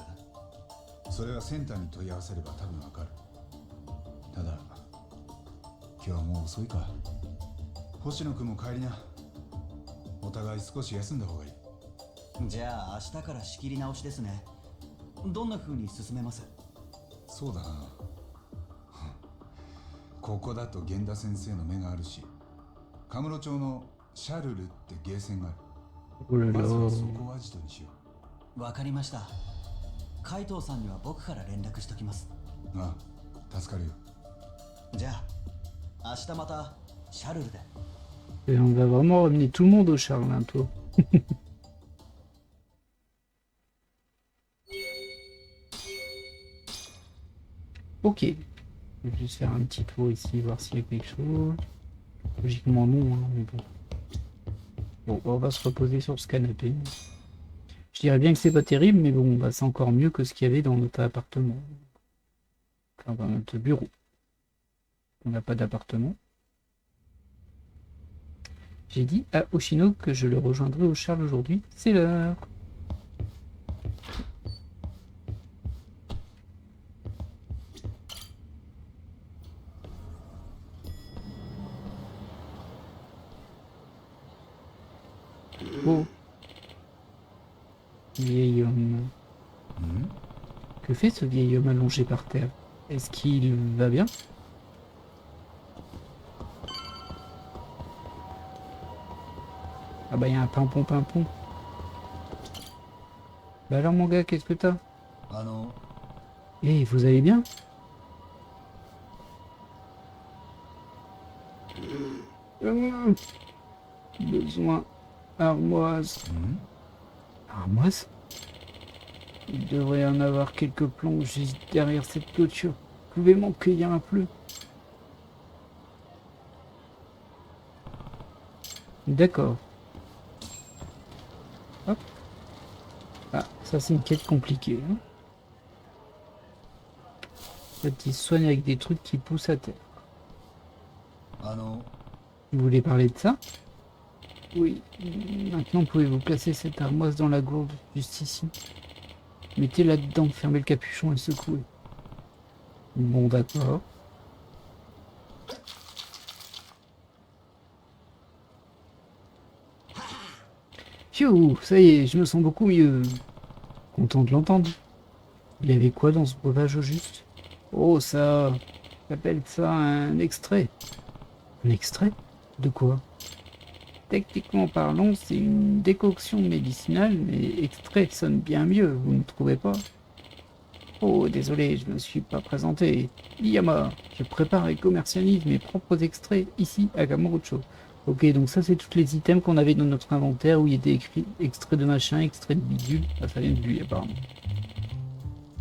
Speaker 2: それはセンターに問い合わせれば多分わかる。ただ今日はもう遅いか。星野君も帰りな。お互い少し休んだ方がいい。
Speaker 6: じゃあ明日から仕切り直しですね。どんな風に進めます？
Speaker 2: そうだな。ここだと源田先生の目があるし、カムロ町のシャルルってゲーセンがある。
Speaker 1: Oh là
Speaker 2: まずはそ
Speaker 1: là.
Speaker 2: こをアジトにしよ
Speaker 6: わかりました。海藤さんには僕から連絡しときます。
Speaker 2: う。ああ、助かるよ。
Speaker 6: じゃあ明日またシャルルで。
Speaker 1: Et on va vraiment ramener tout le monde au Charles, hein, toi. Ok. Je vais juste faire un petit tour ici, voir s'il y a quelque chose. Logiquement non, hein, mais bon. Bon, on va se reposer sur ce canapé. Je dirais bien que c'est pas terrible, mais bon, bah, c'est encore mieux que ce qu'il y avait dans notre appartement. Enfin, dans notre bureau. On n'a pas d'appartement. J'ai dit à Oshino que je le rejoindrai au Charles aujourd'hui. C'est l'heure. Oh. Vieil homme. Que fait ce vieil homme allongé par terre? Est-ce qu'il va bien? Ah bah il y a un pimpon. Bah alors mon gars, qu'est-ce que t'as? Eh, vous allez bien? Besoin armoise. Armoise? Il devrait en avoir quelques plombs juste derrière cette clôture. Pouvez m'en cueillir un peu? D'accord. Hop. Ah, ça c'est une quête compliquée. Hein. En fait, il se soigne avec des trucs qui poussent à terre. Vous voulez parler de ça? Oui. Maintenant, pouvez-vous placer cette armoise dans la gourde, juste ici? Mettez-la dedans, fermez le capuchon et secouez. Bon, d'accord. Phew, ça y est, je me sens beaucoup mieux. Content de l'entendre. Il y avait quoi dans ce breuvage au juste? Oh, ça... J'appelle ça un extrait. Un extrait? De quoi? Techniquement parlant, c'est une décoction médicinale, mais extrait sonne bien mieux, vous ne trouvez pas? Oh, désolé, je me suis pas présenté. Iyama, je prépare et commercialise mes propres extraits ici à Kamurocho. Ok, donc ça c'est tous les items qu'on avait dans notre inventaire où il était écrit extrait de machin, extrait de bidule. Ah, ça vient de lui apparemment.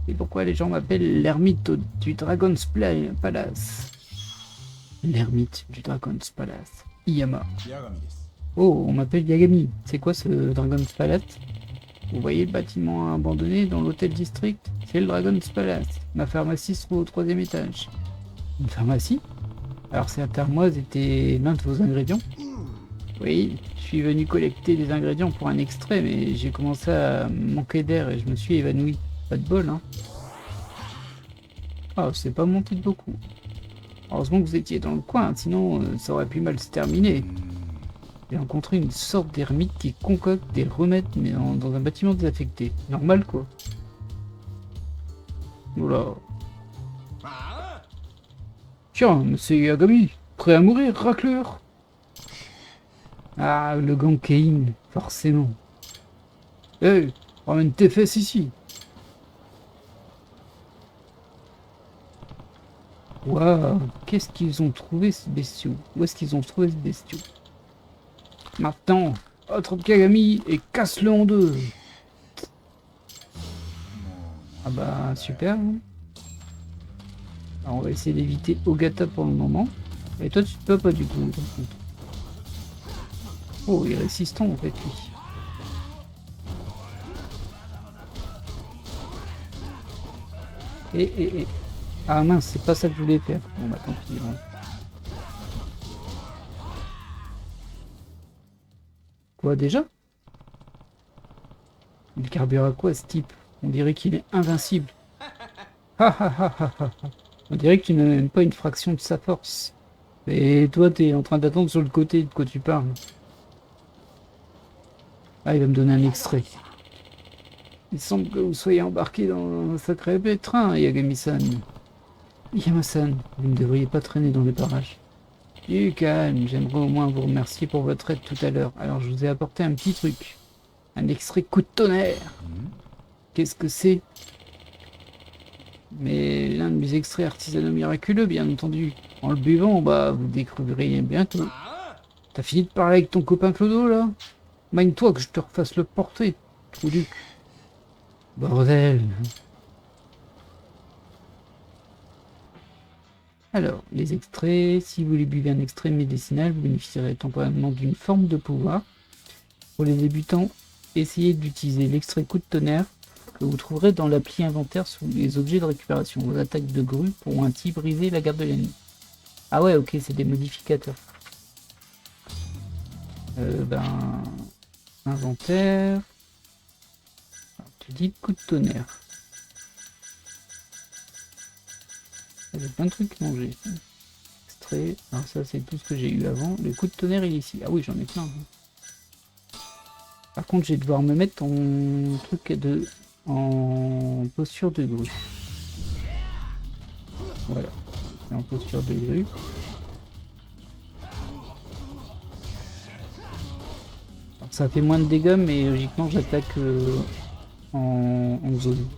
Speaker 1: Et pourquoi les gens m'appellent l'ermite du Dragon's Palace? L'ermite du Dragon's Palace. Iyama. Oh, on m'appelle Yagami. C'est quoi ce Dragon's Palace? Vous voyez le bâtiment abandonné dans l'hôtel district? C'est le Dragon's Palace. Ma pharmacie se trouve au 3e étage. Une pharmacie? Alors cette armoise était l'un de vos ingrédients? Oui, je suis venu collecter des ingrédients pour un extrait, mais j'ai commencé à manquer d'air et je me suis évanoui. Pas de bol, hein. Ah, c'est pas monté de beaucoup. Heureusement que vous étiez dans le coin, sinon ça aurait pu mal se terminer. J'ai rencontré une sorte d'ermite qui concocte des remèdes mais dans un bâtiment désaffecté. Normal quoi. Oula. Tiens, monsieur Yagami, prêt à mourir, racleur? Ah, le Gankein, forcément. Hé, ramène tes fesses ici. Waouh, qu'est-ce qu'ils ont trouvé ces bestiaux? Où est-ce qu'ils ont trouvé ces bestiaux? Maintenant, attrape Kagami et casse-le en deux. Ah bah super. Hein. Alors on va essayer d'éviter Ogata pour le moment. Et toi tu te peux pas du coup. Oh, il est résistant en fait lui. Et. Ah mince, c'est pas ça que je voulais faire. Bon bah tant pis. Hein. Quoi déjà? Il carbure à quoi ce type? On dirait qu'il est invincible. Ha ha ha ha ha. On dirait que tu n'as même pas une fraction de sa force. Et toi, t'es en train d'attendre sur le côté, de quoi tu parles? Ah, il va me donner un extrait. Il semble que vous soyez embarqué dans un sacré train, Yagami-san. Yama-san, vous ne devriez pas traîner dans les parages. Du calme, j'aimerais au moins vous remercier pour votre aide tout à l'heure. Alors je vous ai apporté un petit truc. Un extrait coup de tonnerre. Qu'est-ce que c'est? Mais l'un de mes extraits artisanaux miraculeux, bien entendu. En le buvant, bah, vous découvrirez bientôt. T'as fini de parler avec ton copain Clodo, là? Mine-toi que je te refasse le portrait, Trouduc. Bordel. Alors, les extraits. Si vous les buvez un extrait médicinal, vous bénéficierez temporairement d'une forme de pouvoir. Pour les débutants, essayez d'utiliser l'extrait coup de tonnerre que vous trouverez dans l'appli inventaire sous les objets de récupération. Vos attaques de grue pourront ainsi briser la garde de l'ennemi. Ah ouais, ok, c'est des modificateurs. Inventaire. Alors, tu dis coup de tonnerre. Il y a plein de trucs mangés. Extrait. Alors ça, c'est tout ce que j'ai eu avant. Le coup de tonnerre, il est ici. Ah oui, j'en ai plein. Par contre, je vais devoir me mettre en truc en posture de grue. Voilà. En posture de grue. Alors, ça fait moins de dégâts, mais logiquement, j'attaque en zone.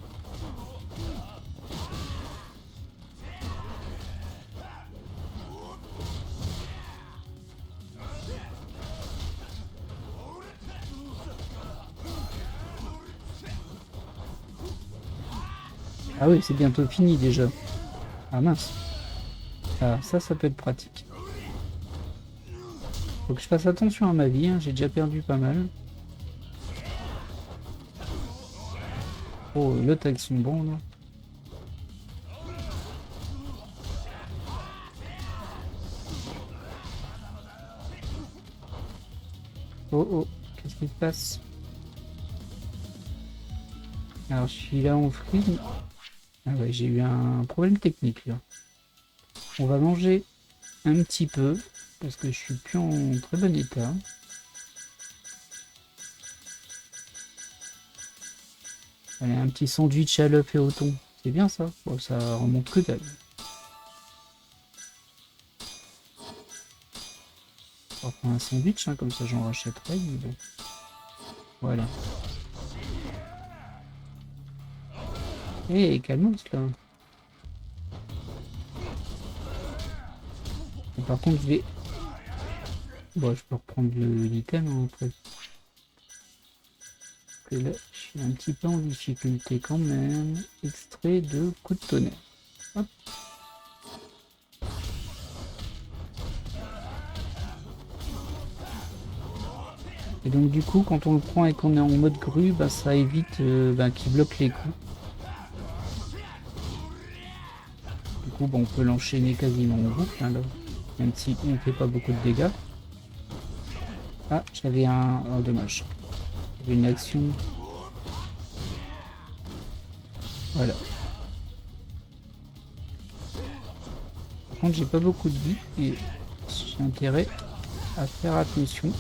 Speaker 1: Ah oui, c'est bientôt fini déjà. Ah mince. Ah, ça peut être pratique. Faut que je fasse attention à ma vie, hein. J'ai déjà perdu pas mal. Oh, l'autre avec son bon là. Oh, qu'est-ce qui se passe? Alors je suis là en free. Ah ouais, j'ai eu un problème technique là. On va manger un petit peu parce que je suis plus en très bon état. Allez, un petit sandwich à l'œuf et au thon. C'est bien ça. Bon, ça remonte que dalle. On va prendre un sandwich, hein, comme ça j'en rachèterai. Bon. Voilà. Eh, calmos là. Et par contre, je vais... Bon, je peux reprendre l'item hein, après. Parce que là, je suis un petit peu en difficulté quand même. Extrait de coup de tonnerre. Hop. Et donc du coup, quand on le prend et qu'on est en mode grue, bah, ça évite qu'il bloque les coups. Du coup, bah, on peut l'enchaîner quasiment en boucle, hein, là. Même si on ne fait pas beaucoup de dégâts. Ah, j'avais un... Oh, dommage. J'avais une action. Voilà. Par contre, j'ai pas beaucoup de vie et j'ai intérêt à faire attention.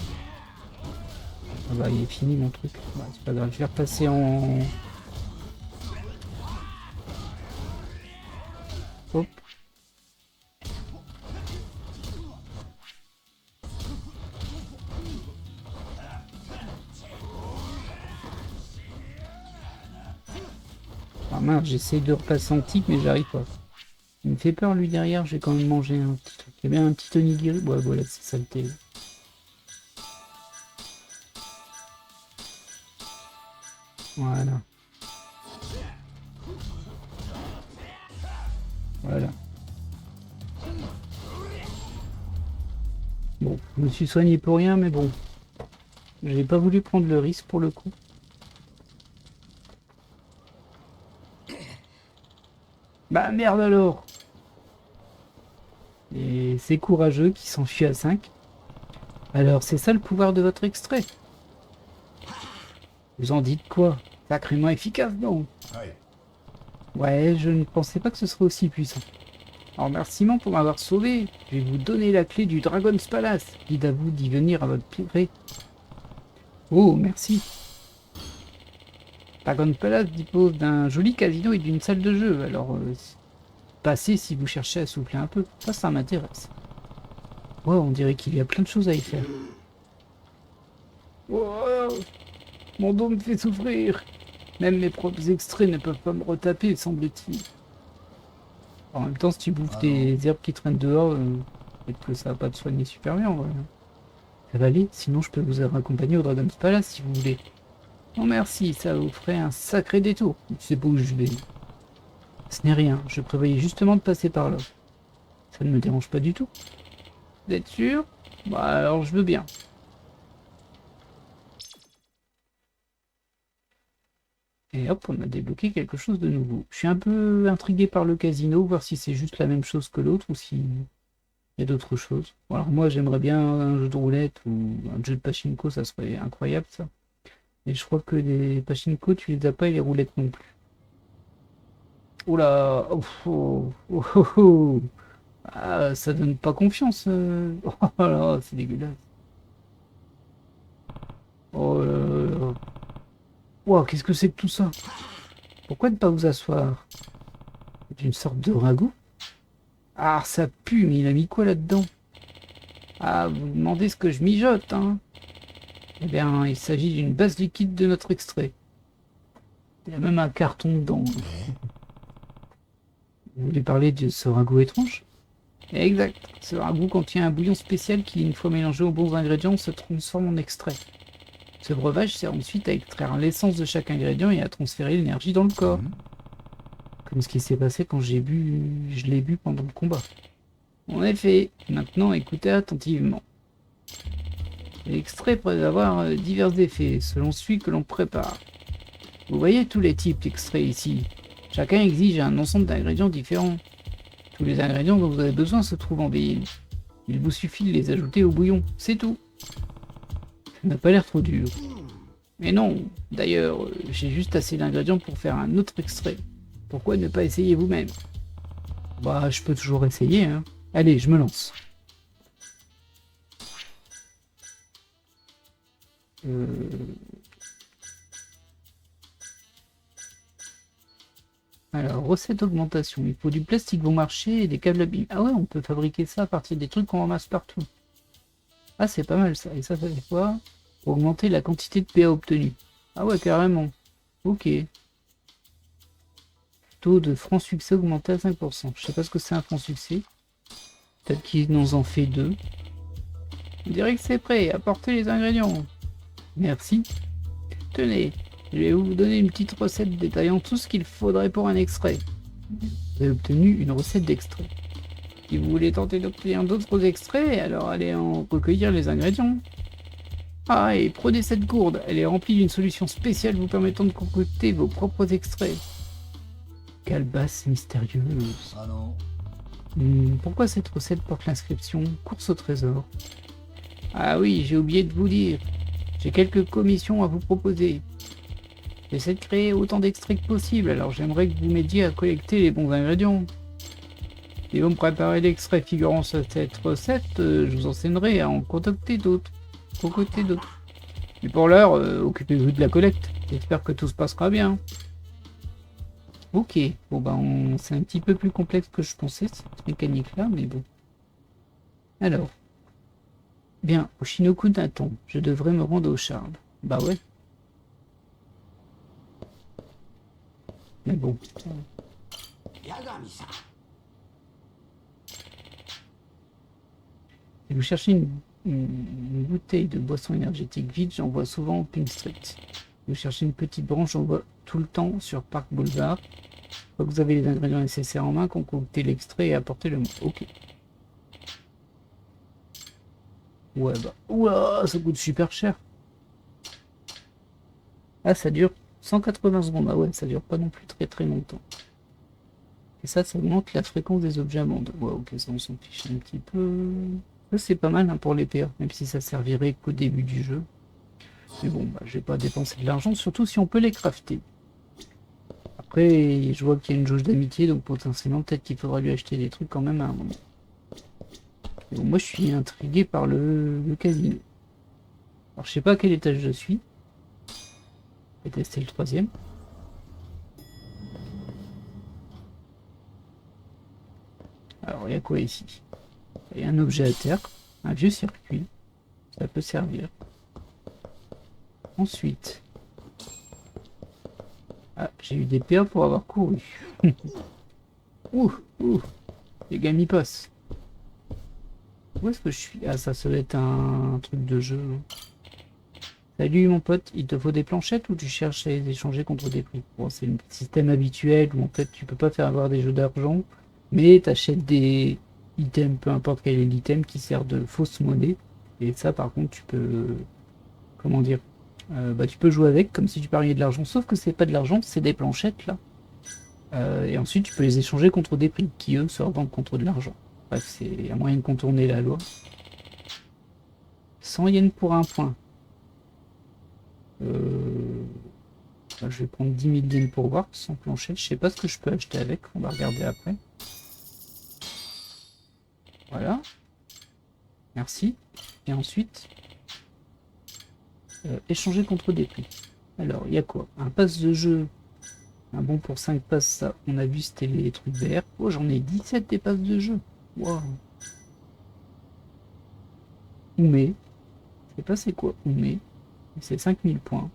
Speaker 1: Ah bah, il est fini mon truc. Bah, c'est pas grave, je vais repasser en... Hop. Ah mince, j'essaie de repasser en tic mais j'arrive pas. Il me fait peur lui derrière, j'ai quand même mangé un petit truc. Il y a bien un petit onigiri. Ouais, voilà, c'est saleté. Voilà. Voilà. Bon, je me suis soigné pour rien, mais bon. J'ai pas voulu prendre le risque pour le coup. Bah merde alors. Et c'est courageux qui s'enfuit à 5. Alors c'est ça le pouvoir de votre extrait. Vous en dites quoi? Sacrément efficace, donc.
Speaker 2: はい。
Speaker 1: Ouais, je ne pensais pas que ce serait aussi puissant. En remerciement pour m'avoir sauvé, je vais vous donner la clé du Dragon's Palace. Dites à vous d'y venir à votre gré. Oh, merci. Dragon's Palace dispose d'un joli casino et d'une salle de jeu, alors passez si vous cherchez à souffler un peu. Ça m'intéresse. Ouais, on dirait qu'il y a plein de choses à y faire. Oh, mon dos me fait souffrir. Même mes propres extraits ne peuvent pas me retaper, semble-t-il. En même temps, si tu bouffes des herbes qui traînent dehors, peut-être que ça va pas te soigner super bien, en vrai. Ça va aller, sinon je peux vous accompagner au Dragon's Palace si vous voulez. Non merci, ça vous ferait un sacré détour. Je sais pas où je vais. Ce n'est rien, je prévoyais justement de passer par là. Ça ne me dérange pas du tout. Vous êtes sûr? Bah alors je veux bien. Et hop, on a débloqué quelque chose de nouveau. Je suis un peu intrigué par le casino, voir si c'est juste la même chose que l'autre ou si il y a d'autres choses. Bon, alors moi j'aimerais bien un jeu de roulette ou un jeu de pachinko, ça serait incroyable ça. Et je crois que les pachinko tu les as pas et les roulettes non plus. Oula, oh, oh, oh, oh, oh. Ah, ça donne pas confiance. Oh là, c'est dégueulasse. Oh là là. Wow, qu'est-ce que c'est que tout ça? Pourquoi ne pas vous asseoir? C'est une sorte de ragoût? Ah, ça pue, mais il a mis quoi là-dedans? Ah, vous me demandez ce que je mijote, hein? Eh bien, il s'agit d'une base liquide de notre extrait. Il y a même un carton dedans. Vous voulez parler de ce ragoût étrange? Exact. Ce ragoût contient un bouillon spécial qui, une fois mélangé aux bons ingrédients, se transforme en extrait. Ce breuvage sert ensuite à extraire l'essence de chaque ingrédient et à transférer l'énergie dans le corps. Comme ce qui s'est passé quand je l'ai bu pendant le combat. En effet, maintenant écoutez attentivement. L'extrait peut avoir divers effets selon celui que l'on prépare. Vous voyez tous les types d'extraits ici. Chacun exige un ensemble d'ingrédients différents. Tous les ingrédients dont vous avez besoin se trouvent en ville. Il vous suffit de les ajouter au bouillon, c'est tout. Ça n'a pas l'air trop dur. Mais non, d'ailleurs, j'ai juste assez d'ingrédients pour faire un autre extrait. Pourquoi ne pas essayer vous-même? Bah, je peux toujours essayer, hein. Allez, je me lance. Alors, recette d'augmentation. Il faut du plastique bon marché et des câbles à billes. Ah ouais, on peut fabriquer ça à partir des trucs qu'on ramasse partout. Ah, c'est pas mal ça. Et ça fait quoi? Pour augmenter la quantité de PA obtenue. Ah ouais, carrément. Ok. Taux de franc succès augmenté à 5%. Je sais pas ce que c'est un franc succès. Peut-être qu'il nous en fait 2. On dirait que c'est prêt. Apportez les ingrédients. Merci. Tenez, je vais vous donner une petite recette détaillant tout ce qu'il faudrait pour un extrait. Vous avez obtenu une recette d'extrait. Si vous voulez tenter d'obtenir d'autres extraits, alors allez en recueillir les ingrédients. Ah, et prenez cette gourde. Elle est remplie d'une solution spéciale vous permettant de concocter vos propres extraits. Calebasse mystérieuse.
Speaker 7: Ah non.
Speaker 1: Pourquoi cette recette porte l'inscription course au trésor? Ah oui, j'ai oublié de vous dire. J'ai quelques commissions à vous proposer. J'essaie de créer autant d'extraits que possible, alors j'aimerais que vous m'aidiez à collecter les bons ingrédients. Si vous me préparez l'extrait figurant sur cette recette, je vous enseignerai à en concocter d'autres. Mais pour l'heure, occupez-vous de la collecte. J'espère que tout se passera bien. Ok, bon bah c'est un petit peu plus complexe que je pensais cette mécanique là, mais bon. Alors. Bien, Oshinoku Nathan, je devrais me rendre au Charles. Bah ouais. Mais bon. Si vous cherchez une bouteille de boisson énergétique vide, j'en vois souvent au Pink Street. Si vous cherchez une petite branche, j'en vois tout le temps sur Park Boulevard. Une fois que vous avez les ingrédients nécessaires en main, concoctez l'extrait et apportez-le moi. Ok. Ouais bah. Ouah, ça coûte super cher. Ah, ça dure 180 secondes. Ah ouais, ça dure pas non plus très longtemps. Et ça augmente la fréquence des objets amendes. Ouais, ok, ça on s'en fiche un petit peu. Ça c'est pas mal hein, pour les PA, même si ça servirait qu'au début du jeu. Mais bon, bah, je vais pas dépenser de l'argent, surtout si on peut les crafter. Après, je vois qu'il y a une jauge d'amitié, donc potentiellement, peut-être qu'il faudra lui acheter des trucs quand même à un moment. Mais bon, moi, je suis intrigué par le casino. Alors, je sais pas à quel étage je suis. Je vais tester le 3e. Alors, il y a quoi ici? Il y a un objet à terre, un vieux circuit. Ça peut servir. Ensuite... Ah, j'ai eu des PA pour avoir couru. Ouh, les gars m'y passent. Où est-ce que je suis? Ah, ça doit être un truc de jeu. Salut mon pote, il te faut des planchettes ou tu cherches à les échanger contre des prix? Bon, c'est le système habituel où en fait tu peux pas faire avoir des jeux d'argent, mais t'achètes des items, peu importe quel est l'item, qui sert de fausse monnaie. Et ça par contre tu peux... Comment dire? Bah, tu peux jouer avec comme si tu pariais de l'argent, sauf que c'est pas de l'argent, c'est des planchettes là. Et ensuite tu peux les échanger contre des prix qui eux se revendent contre de l'argent. Bref, c'est un moyen de contourner la loi. 100 yens pour un point. Bah, je vais prendre 10 000 yens pour voir, sans planchette. Je sais pas ce que je peux acheter avec, on va regarder après. Voilà. Merci. Et ensuite... échanger contre des prix. Alors, il y a quoi? Un pass de jeu. Un bon pour 5 passes, ça, on a vu, c'était les trucs verts. Oh, j'en ai 17 des passes de jeu. Waouh. Oumé. Je sais pas c'est quoi, Oumé. C'est 5000 points.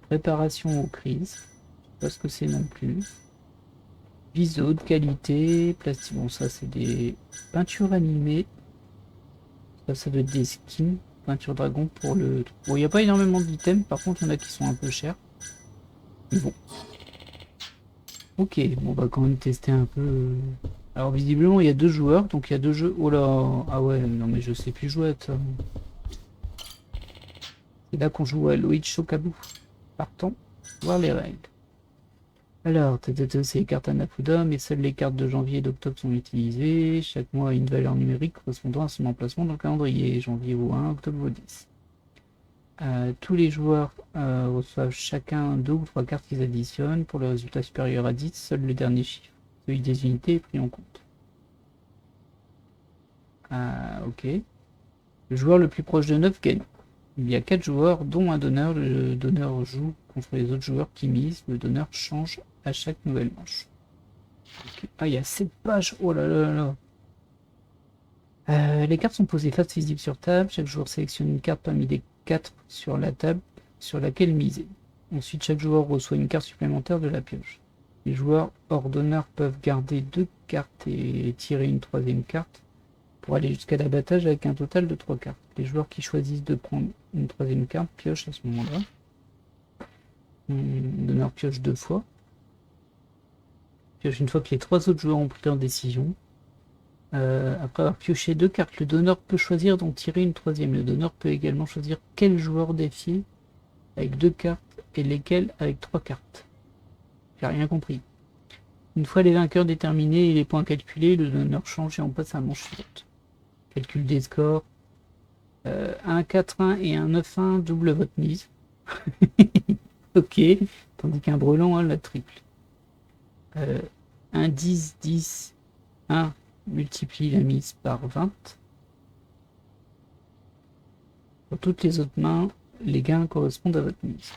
Speaker 1: Préparation aux crises. Je sais pas ce que c'est non plus. Viso de qualité. Plastique. Bon, ça, c'est des peintures animées. Ça doit être des skins. Peinture dragon pour le... Bon, il n'y a pas énormément d'items. Par contre, il y en a qui sont un peu chers. Mais bon. Ok, bon, on va quand même tester un peu. Alors, visiblement, il y a 2 joueurs. Donc, il y a 2 jeux. Oh là. Ah ouais, non, mais je sais plus jouer à ça. C'est là qu'on joue à Loïc Shokabu. Partons voir les règles. Alors, c'est les cartes Anafuda, mais seules les cartes de janvier et d'octobre sont utilisées. Chaque mois a une valeur numérique correspondant à son emplacement dans le calendrier. Janvier au 1, octobre au 10. Tous les joueurs reçoivent chacun 2 ou 3 cartes qu'ils additionnent. Pour le résultat supérieur à 10, seul le dernier chiffre, celui des unités, est pris en compte. Ok. Le joueur le plus proche de 9 gagne. Il y a 4 joueurs, dont un donneur. Le donneur joue contre les autres joueurs qui misent. Le donneur change à chaque nouvelle manche. Okay. Ah, il y a 7 pages. Oh là là là. Les cartes sont posées face visible sur table. Chaque joueur sélectionne une carte parmi les 4 sur la table sur laquelle miser. Ensuite, chaque joueur reçoit une carte supplémentaire de la pioche. Les joueurs hors d'honneur peuvent garder 2 cartes et tirer une 3e carte pour aller jusqu'à l'abattage avec un total de 3 cartes. Les joueurs qui choisissent de prendre une 3e carte piochent à ce moment-là. Donneur pioche 2 fois. Pioche une fois que les 3 autres joueurs ont pris leur décision. Après avoir pioché 2 cartes, le donneur peut choisir d'en tirer une 3e. Le donneur peut également choisir quel joueur défier avec 2 cartes et lesquels avec 3 cartes. J'ai rien compris. Une fois les vainqueurs déterminés et les points calculés, le donneur change et on passe à la manche suivante. Calcul des scores. Un 4-1 et un 9-1 double votre mise. Ok. Tandis qu'un brelan la triple. Un 10-10 1 multiplie la mise par 20. Pour toutes les autres mains, les gains correspondent à votre mise.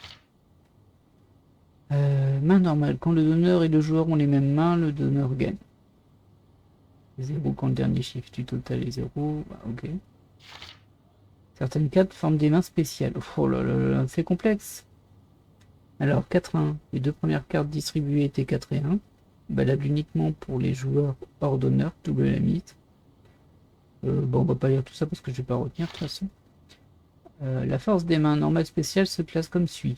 Speaker 1: Main normale. Quand le donneur et le joueur ont les mêmes mains, le donneur gagne. 0 quand le dernier chiffre du total est 0. Ok. Certaines cartes forment des mains spéciales. Oh là là là, c'est complexe. Alors 4-1. Les 2 premières cartes distribuées étaient 4 et 1. Valable uniquement pour les joueurs hors d'honneur, double la mise. Bon, on va pas lire tout ça parce que je vais pas retenir de toute façon. La force des mains normales spéciales se classe comme suit.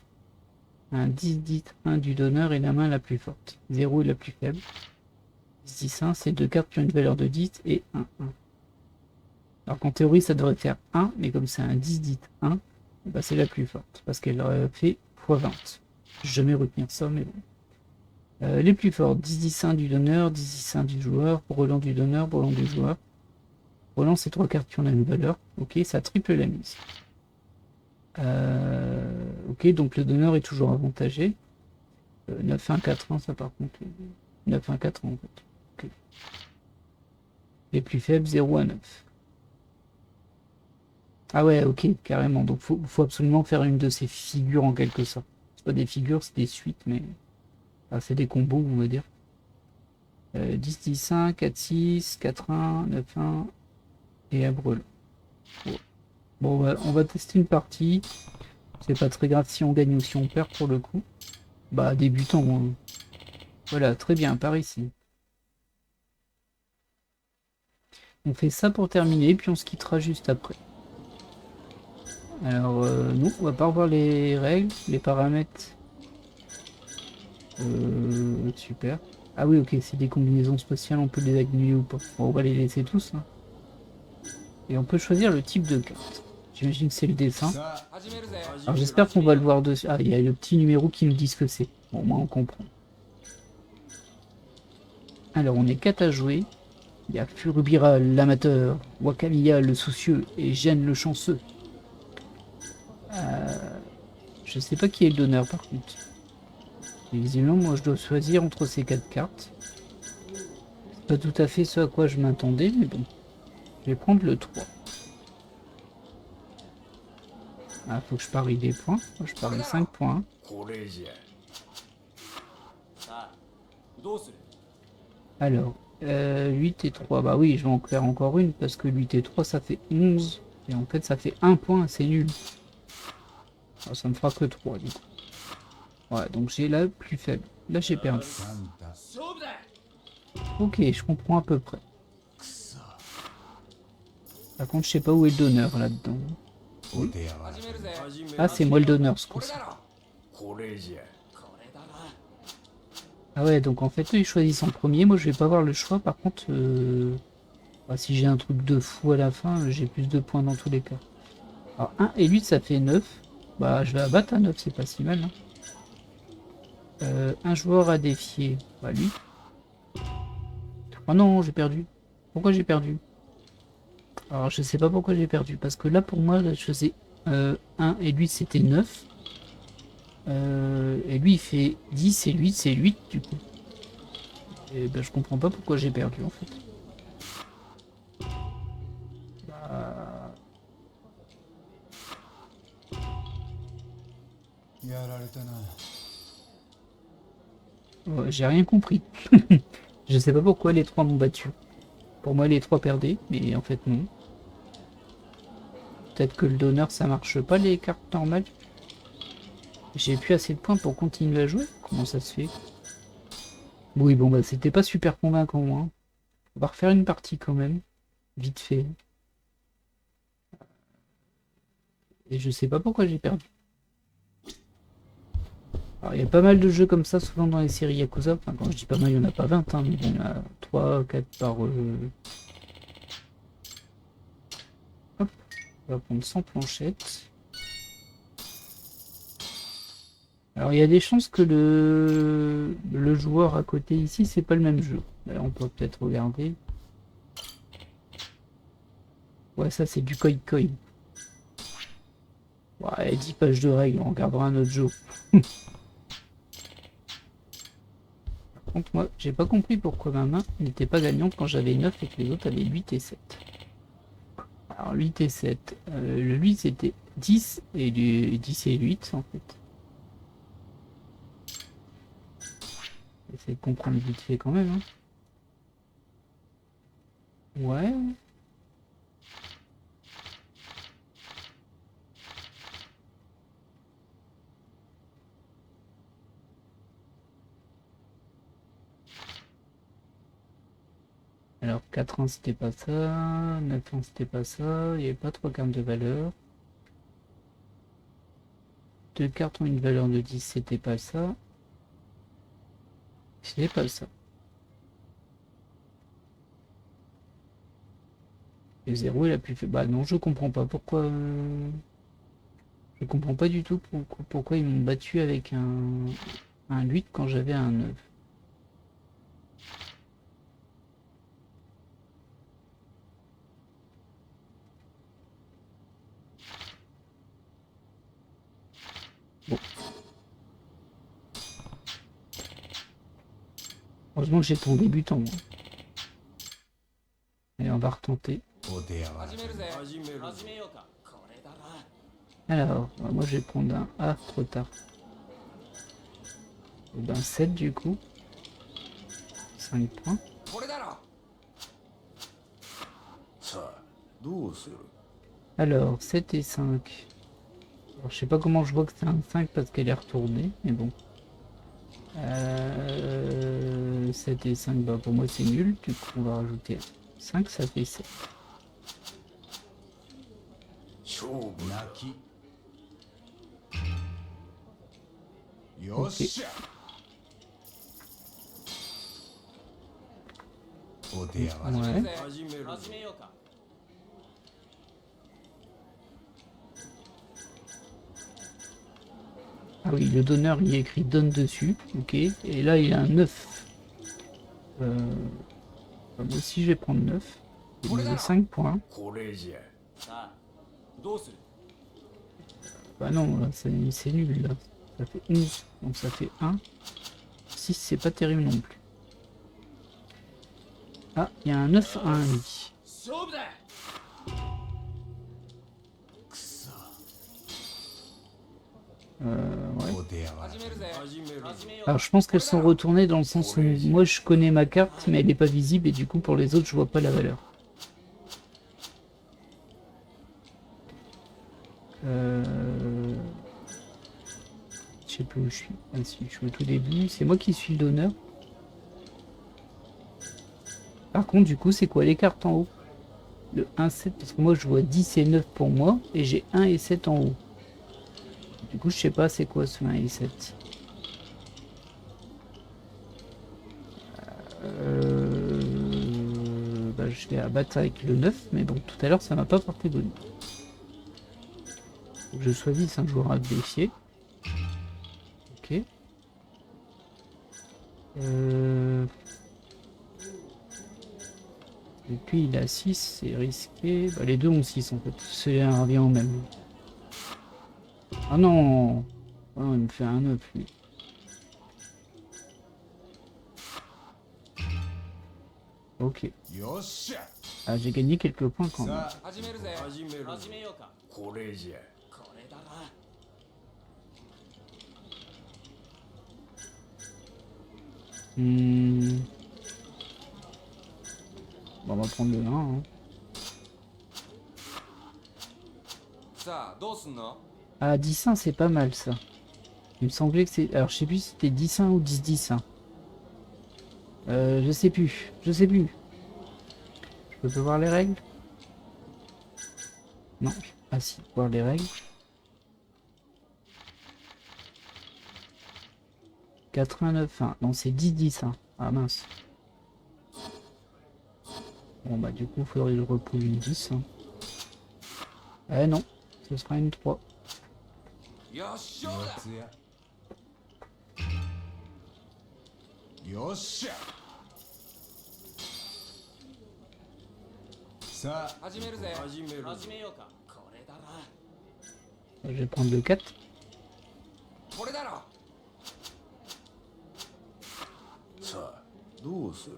Speaker 1: Un 10-10-1 du donneur est la main la plus forte. 0 est la plus faible. 10-10-1, c'est 2 cartes qui ont une valeur de 10 et 1-1. Alors qu'en théorie, ça devrait faire 1, mais comme c'est un 10-10-1, bah c'est la plus forte, parce qu'elle aurait fait x20. Je vais jamais retenir ça, mais bon. Les plus forts, 10-10-1 du donneur, 10-10-1 du joueur, brelan du donneur, brelan du joueur. Relance ces 3 cartes qui ont la même valeur. Ok, ça triple la mise. Ok, donc le donneur est toujours avantagé. 9-1-4-1, ça par contre. 9-1-4 en fait. Okay. Les plus faibles, 0-9. Ah ouais, ok, carrément. Donc faut absolument faire une de ces figures en quelque sorte. C'est pas des figures, c'est des suites, mais... Ah, c'est des combos, on va dire. 10-10-1, 4-6, 4-1, 9-1 et à brûle. Bon, on va tester une partie. C'est pas très grave si on gagne ou si on perd pour le coup. Bah, débutant. Hein. Voilà, très bien, par ici. On fait ça pour terminer, puis on se quittera juste après. Alors, nous, on va pas revoir les règles, les paramètres. Super. Ah oui, ok, c'est des combinaisons spatiales, on peut les annuler ou pas. Bon, on va les laisser tous. Hein. Et on peut choisir le type de carte. J'imagine que c'est le dessin. Alors j'espère qu'on va le voir dessus. Ah, il y a le petit numéro qui nous dit ce que c'est. Bon, moi on comprend. Alors on est 4 à jouer. Il y a Furubira l'amateur, Wakamiya le soucieux et Gêne le chanceux. Je sais pas qui est le donneur par contre. Et visiblement moi je dois choisir entre ces 4 cartes. C'est pas tout à fait ce à quoi je m'attendais, mais bon. Je vais prendre le 3. Ah, faut que je parie des points. Moi, je parie 5 points. Alors, 8 et 3. Bah oui, je vais en faire encore une parce que 8 et 3 ça fait 11. Et en fait, ça fait 1 point, c'est nul. Alors, ça me fera que 3 du coup. Ouais, donc j'ai la plus faible. Là, j'ai perdu. Ok, je comprends à peu près. Par contre, je sais pas où est le donneur là-dedans. Oui. Ah, c'est moi le donneur ce coup-ci. Ah ouais, donc en fait, eux, ils choisissent en premier. Moi, je vais pas avoir le choix. Par contre, bah, si j'ai un truc de fou à la fin, j'ai plus de points dans tous les cas. Alors, 1 et 8, ça fait 9. Bah, je vais abattre à 9, c'est pas si mal. Hein. Un joueur à défier. Bah, lui. Oh non, j'ai perdu. Pourquoi j'ai perdu? Alors, je sais pas pourquoi j'ai perdu. Parce que là, pour moi, là, je faisais 1 et lui, c'était 9. Et lui, il fait 10 et lui, c'est 8 du coup. Et ben, je comprends pas pourquoi j'ai perdu en fait. Bah... Ouais, j'ai rien compris. Je sais pas pourquoi les 3 m'ont battu. Pour moi, les 3 perdaient, mais en fait, non. Peut-être que le donneur, ça marche pas les cartes normales. J'ai plus assez de points pour continuer à jouer. Comment ça se fait? Oui, bon, bah, c'était pas super convaincant, hein. On va refaire une partie quand même. Vite fait. Et je sais pas pourquoi j'ai perdu. Alors, il y a pas mal de jeux comme ça, souvent dans les séries Yakuza. Enfin, quand je dis pas mal, il n'y en a pas 20, hein, mais il y en a 3, 4 par... Hop, on va prendre 100 planchettes. Alors, il y a des chances que le joueur à côté ici, c'est pas le même jeu. Là, on peut peut-être regarder. Ouais, ça, c'est du koi-koi. Ouais, 10 pages de règles, on regardera un autre jeu. Par contre, moi, j'ai pas compris pourquoi ma main n'était pas gagnante quand j'avais 9 et que les autres avaient 8 et 7. Alors, 8 et 7. Le 8, c'était 10 et 10 et 8, en fait. Essayez de comprendre vite fait quand même. Hein. Ouais. Alors 4-1 c'était pas ça, 9-1 c'était pas ça, il n'y avait pas 3 cartes de valeur. 2 cartes ont une valeur de 10, c'était pas ça. C'était pas ça. Et 0 il a plus fait. Bah non, je comprends pas pourquoi. Je comprends pas du tout pourquoi ils m'ont battu avec un 8 quand j'avais un 9. Heureusement que j'étais en débutant, moi. Allez, on va retenter.
Speaker 2: お手柔らかに。
Speaker 1: Alors, moi je vais prendre un... Ah, trop tard. Et ben 7 du coup. 5 points.
Speaker 5: さあどうする？
Speaker 1: Alors, 7 et 5. Alors, je sais pas comment je vois que c'est un 5 parce qu'elle est retournée, mais bon. 7 et 5, bah pour moi c'est nul. Du coup, on va rajouter 5, ça fait 7.
Speaker 5: 勝負だ。
Speaker 2: 泣き。よっしゃ。お手柔らかに。
Speaker 1: Ouais.
Speaker 7: 始めるぜ。
Speaker 1: Ah oui, le donneur il y a écrit donne dessus. Ok. Et là il a un 9. Bah, moi aussi je vais prendre 9. Il me fait 5 points.
Speaker 5: これじゃ。
Speaker 7: さあどうする？
Speaker 1: Bah non, là, c'est nul là. Ça fait 11. Donc ça fait 1. 6 c'est pas terrible non plus. Ah, il y a un 9 à 1 lit.
Speaker 7: 勝負だ。
Speaker 1: Ouais.
Speaker 2: お手柔らかに。
Speaker 7: 始めるぜ。始める。始めよう。
Speaker 1: Alors je pense qu'elles sont retournées dans le sens où moi je connais ma carte mais elle est pas visible et du coup pour les autres je vois pas la valeur. Je sais plus où je suis. Ah si, je suis au tout début. C'est moi qui suis le donneur. Par contre du coup c'est quoi les cartes en haut? Le 1, 7 parce que moi je vois 10 et 9 pour moi et j'ai 1 et 7 en haut. Du coup, je sais pas c'est quoi ce 1 et 7. Bah, je vais abattre avec le 9, mais bon, tout à l'heure, ça m'a pas porté bonheur. Faut que je choisisse un joueur à défier. Ok. Et puis, il a 6, c'est risqué. Bah, les deux ont 6 en fait. C'est un revient au même. Ah non, oh, il me fait un 9 lui. Ok.
Speaker 2: よっしゃ。
Speaker 1: Ah, j'ai gagné quelques points quand même.
Speaker 2: さあ、
Speaker 7: 始めるぜ。始める。始めようか。
Speaker 5: これじゃ。
Speaker 7: これだな。
Speaker 1: Bon, on va prendre le 1. Hein.
Speaker 7: さあどうすんの？
Speaker 1: Ah, 10-1, c'est pas mal ça. Il me semblait que c'est... Alors, je sais plus si c'était 10-1 ou 10-10-1. Je sais plus. Je sais plus. Je peux voir les règles? Non. Ah si, voir les règles. 89-1. Non, c'est 10-10-1. Ah mince. Bon bah du coup, il faudrait le repouler une 10. Hein. Eh non, ce sera une 3.
Speaker 7: よっしゃ。
Speaker 2: 四つや。よっしゃ。さあ、
Speaker 7: 始めるぜ。始める。始めようか。これだな。
Speaker 1: Je vais prendre le 4.
Speaker 7: これだろ。
Speaker 5: さあどうする？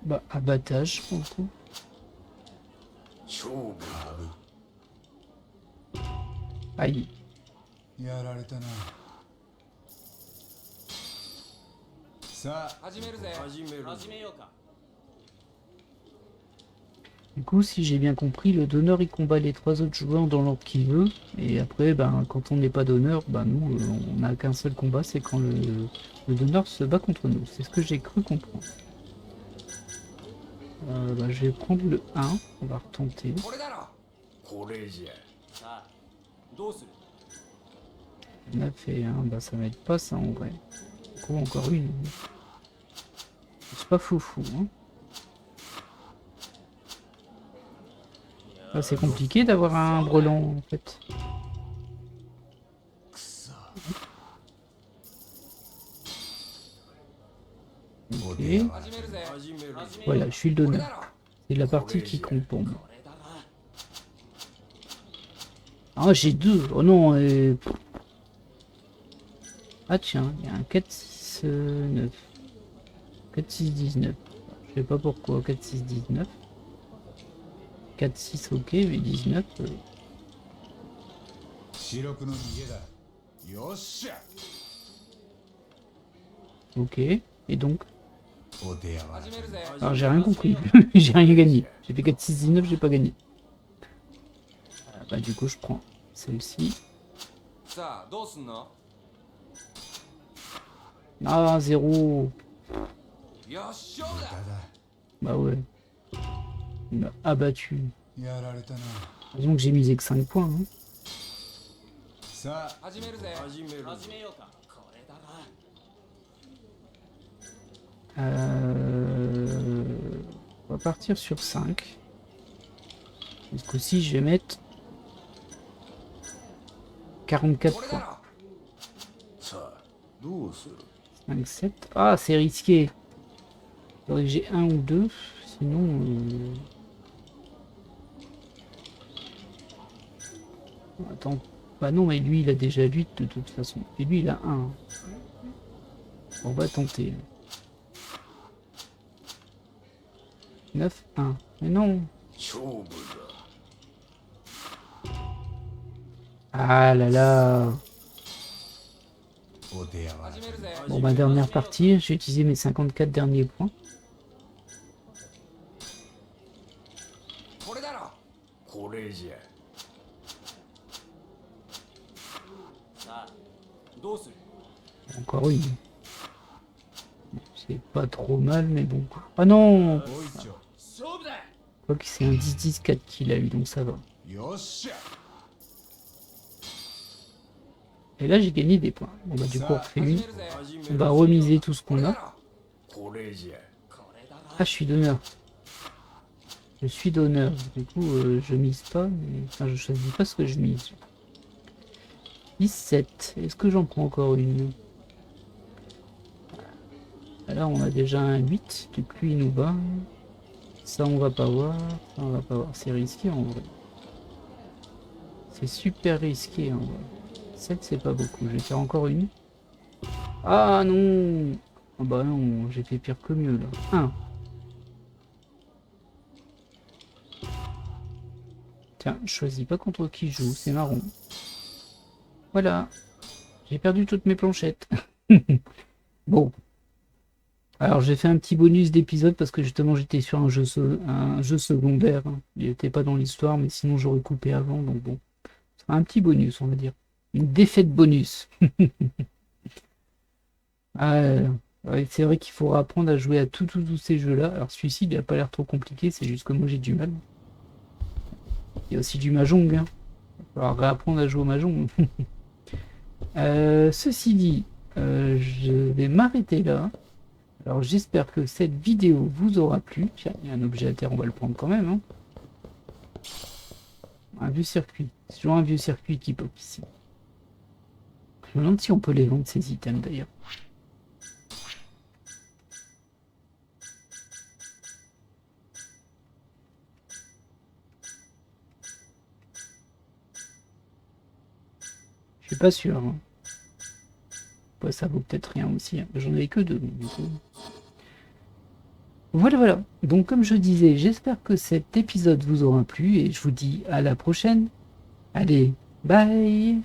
Speaker 1: Bah, abattage, pour le coup.
Speaker 5: 勝負だ。
Speaker 1: Aïe.
Speaker 2: やられたな。さあ、
Speaker 7: 始めるぜ。始める。始めようか。
Speaker 1: Du coup, si j'ai bien compris, le donneur il combat les 3 autres joueurs dans l'ordre qu'il veut. Et après, ben, quand on n'est pas donneur, ben, nous, on n'a qu'un seul combat, c'est quand le donneur se bat contre nous. C'est ce que j'ai cru comprendre. Bah, je vais prendre le 1, on va retenter.
Speaker 7: これだろ。
Speaker 5: これじゃ。
Speaker 7: さあどうする？
Speaker 1: 9 et 1, bah ça m'aide pas ça en vrai. Du coup, encore une. C'est pas foufou, hein. Ah, c'est compliqué d'avoir un brelan en fait. Ok.
Speaker 7: 始めるぜ。始める。始めよう。
Speaker 1: Voilà, je suis le
Speaker 7: これ
Speaker 1: donneur.
Speaker 7: だろ。
Speaker 1: C'est la partie qui compte pour moi.
Speaker 7: これだな。
Speaker 1: Ah, j'ai 2. Oh non. Ah tiens, il y a un 4-6. 9. 4, 6, 19. Je sais pas pourquoi 4, 6, 19. 4, 6, ok, mais 19.
Speaker 2: 四六の逃げだ。よっしゃ。
Speaker 1: Ok, et donc?
Speaker 2: お手柔らかに。
Speaker 1: Alors j'ai rien compris, j'ai rien gagné. J'ai fait 4, 6, 19, j'ai pas gagné. Bah du coup je prends celle-ci. Ah, 0.
Speaker 2: 無駄だ。
Speaker 1: Bah ouais. Il m'a abattu.
Speaker 2: やられたな。
Speaker 1: Heureusement que j'ai misé que 5 points. Hein.
Speaker 2: さあ、
Speaker 7: 始めるぜ。始めようか。これだな。
Speaker 1: On va partir sur 5. Ce coup-ci, je vais mettre 44 points.
Speaker 5: さあどうする？
Speaker 1: 5, 7. Ah, c'est risqué. Faudrait que j'ai 1 ou 2. Sinon... Attends. Bah non, mais lui, il a déjà 8 de toute façon. Et lui, il a 1. On va tenter. 9, 1. Mais non.
Speaker 5: 勝負だ。
Speaker 1: Ah là là.
Speaker 2: お手柔らかに。
Speaker 1: Bon, ma dernière partie, j'ai utilisé mes 54 derniers points.
Speaker 7: これだろ。
Speaker 5: これじゃ。
Speaker 7: さあ、どうする？
Speaker 1: Encore une. C'est pas trop mal, mais bon. Ah non.
Speaker 2: おいちょ。
Speaker 7: 勝負だ。
Speaker 1: Quoi que c'est un 10-10-4 qu'il a eu, donc ça va.
Speaker 2: よっしゃ。
Speaker 1: Et là, j'ai gagné des points. Bon, bah, du coup, on refait une.
Speaker 7: 始めるぜ。
Speaker 1: On va remiser tout ce
Speaker 7: これ
Speaker 1: qu'on
Speaker 7: だ
Speaker 1: a.
Speaker 7: ろ。
Speaker 5: これじゃ。
Speaker 7: これだろ。
Speaker 1: Ah, je suis d'honneur. Je suis d'honneur. Du coup, je mise pas. Mais... Enfin, je choisis pas ce que je mise. 17. Est-ce que j'en prends encore une? Là, on a déjà un 8. Du coup, il nous bat. Ça, on va pas voir. Ça, on va pas voir. C'est risqué en vrai. C'est super risqué en vrai. 7, c'est pas beaucoup. Je vais faire encore une. Ah non! Ah bah non, j'ai fait pire que mieux là. 1. Tiens, je choisis pas contre qui je joue, c'est marrant. Voilà. J'ai perdu toutes mes planchettes. Bon. Alors j'ai fait un petit bonus d'épisode parce que justement j'étais sur un jeu secondaire. Il n'était pas dans l'histoire, mais sinon j'aurais coupé avant, donc bon. Ce sera un petit bonus, on va dire. Une défaite bonus. Ouais, c'est vrai qu'il faudra apprendre à jouer à tous ces jeux-là. Alors celui-ci, il n'a pas l'air trop compliqué, c'est juste que moi j'ai du mal. Il y a aussi du Mahjong. Hein. Il va falloir réapprendre à jouer au Mahjong. Ceci dit, je vais m'arrêter là. Alors j'espère que cette vidéo vous aura plu. Tiens, il y a un objet à terre, on va le prendre quand même. Hein. Un vieux circuit. C'est toujours un vieux circuit qui pop ici. Je me demande si on peut les vendre ces items d'ailleurs. Je suis pas sûr. Hein. Ouais, ça vaut peut-être rien aussi. Hein. J'en avais que 2. Voilà. Donc comme je disais, j'espère que cet épisode vous aura plu et je vous dis à la prochaine. Allez, bye!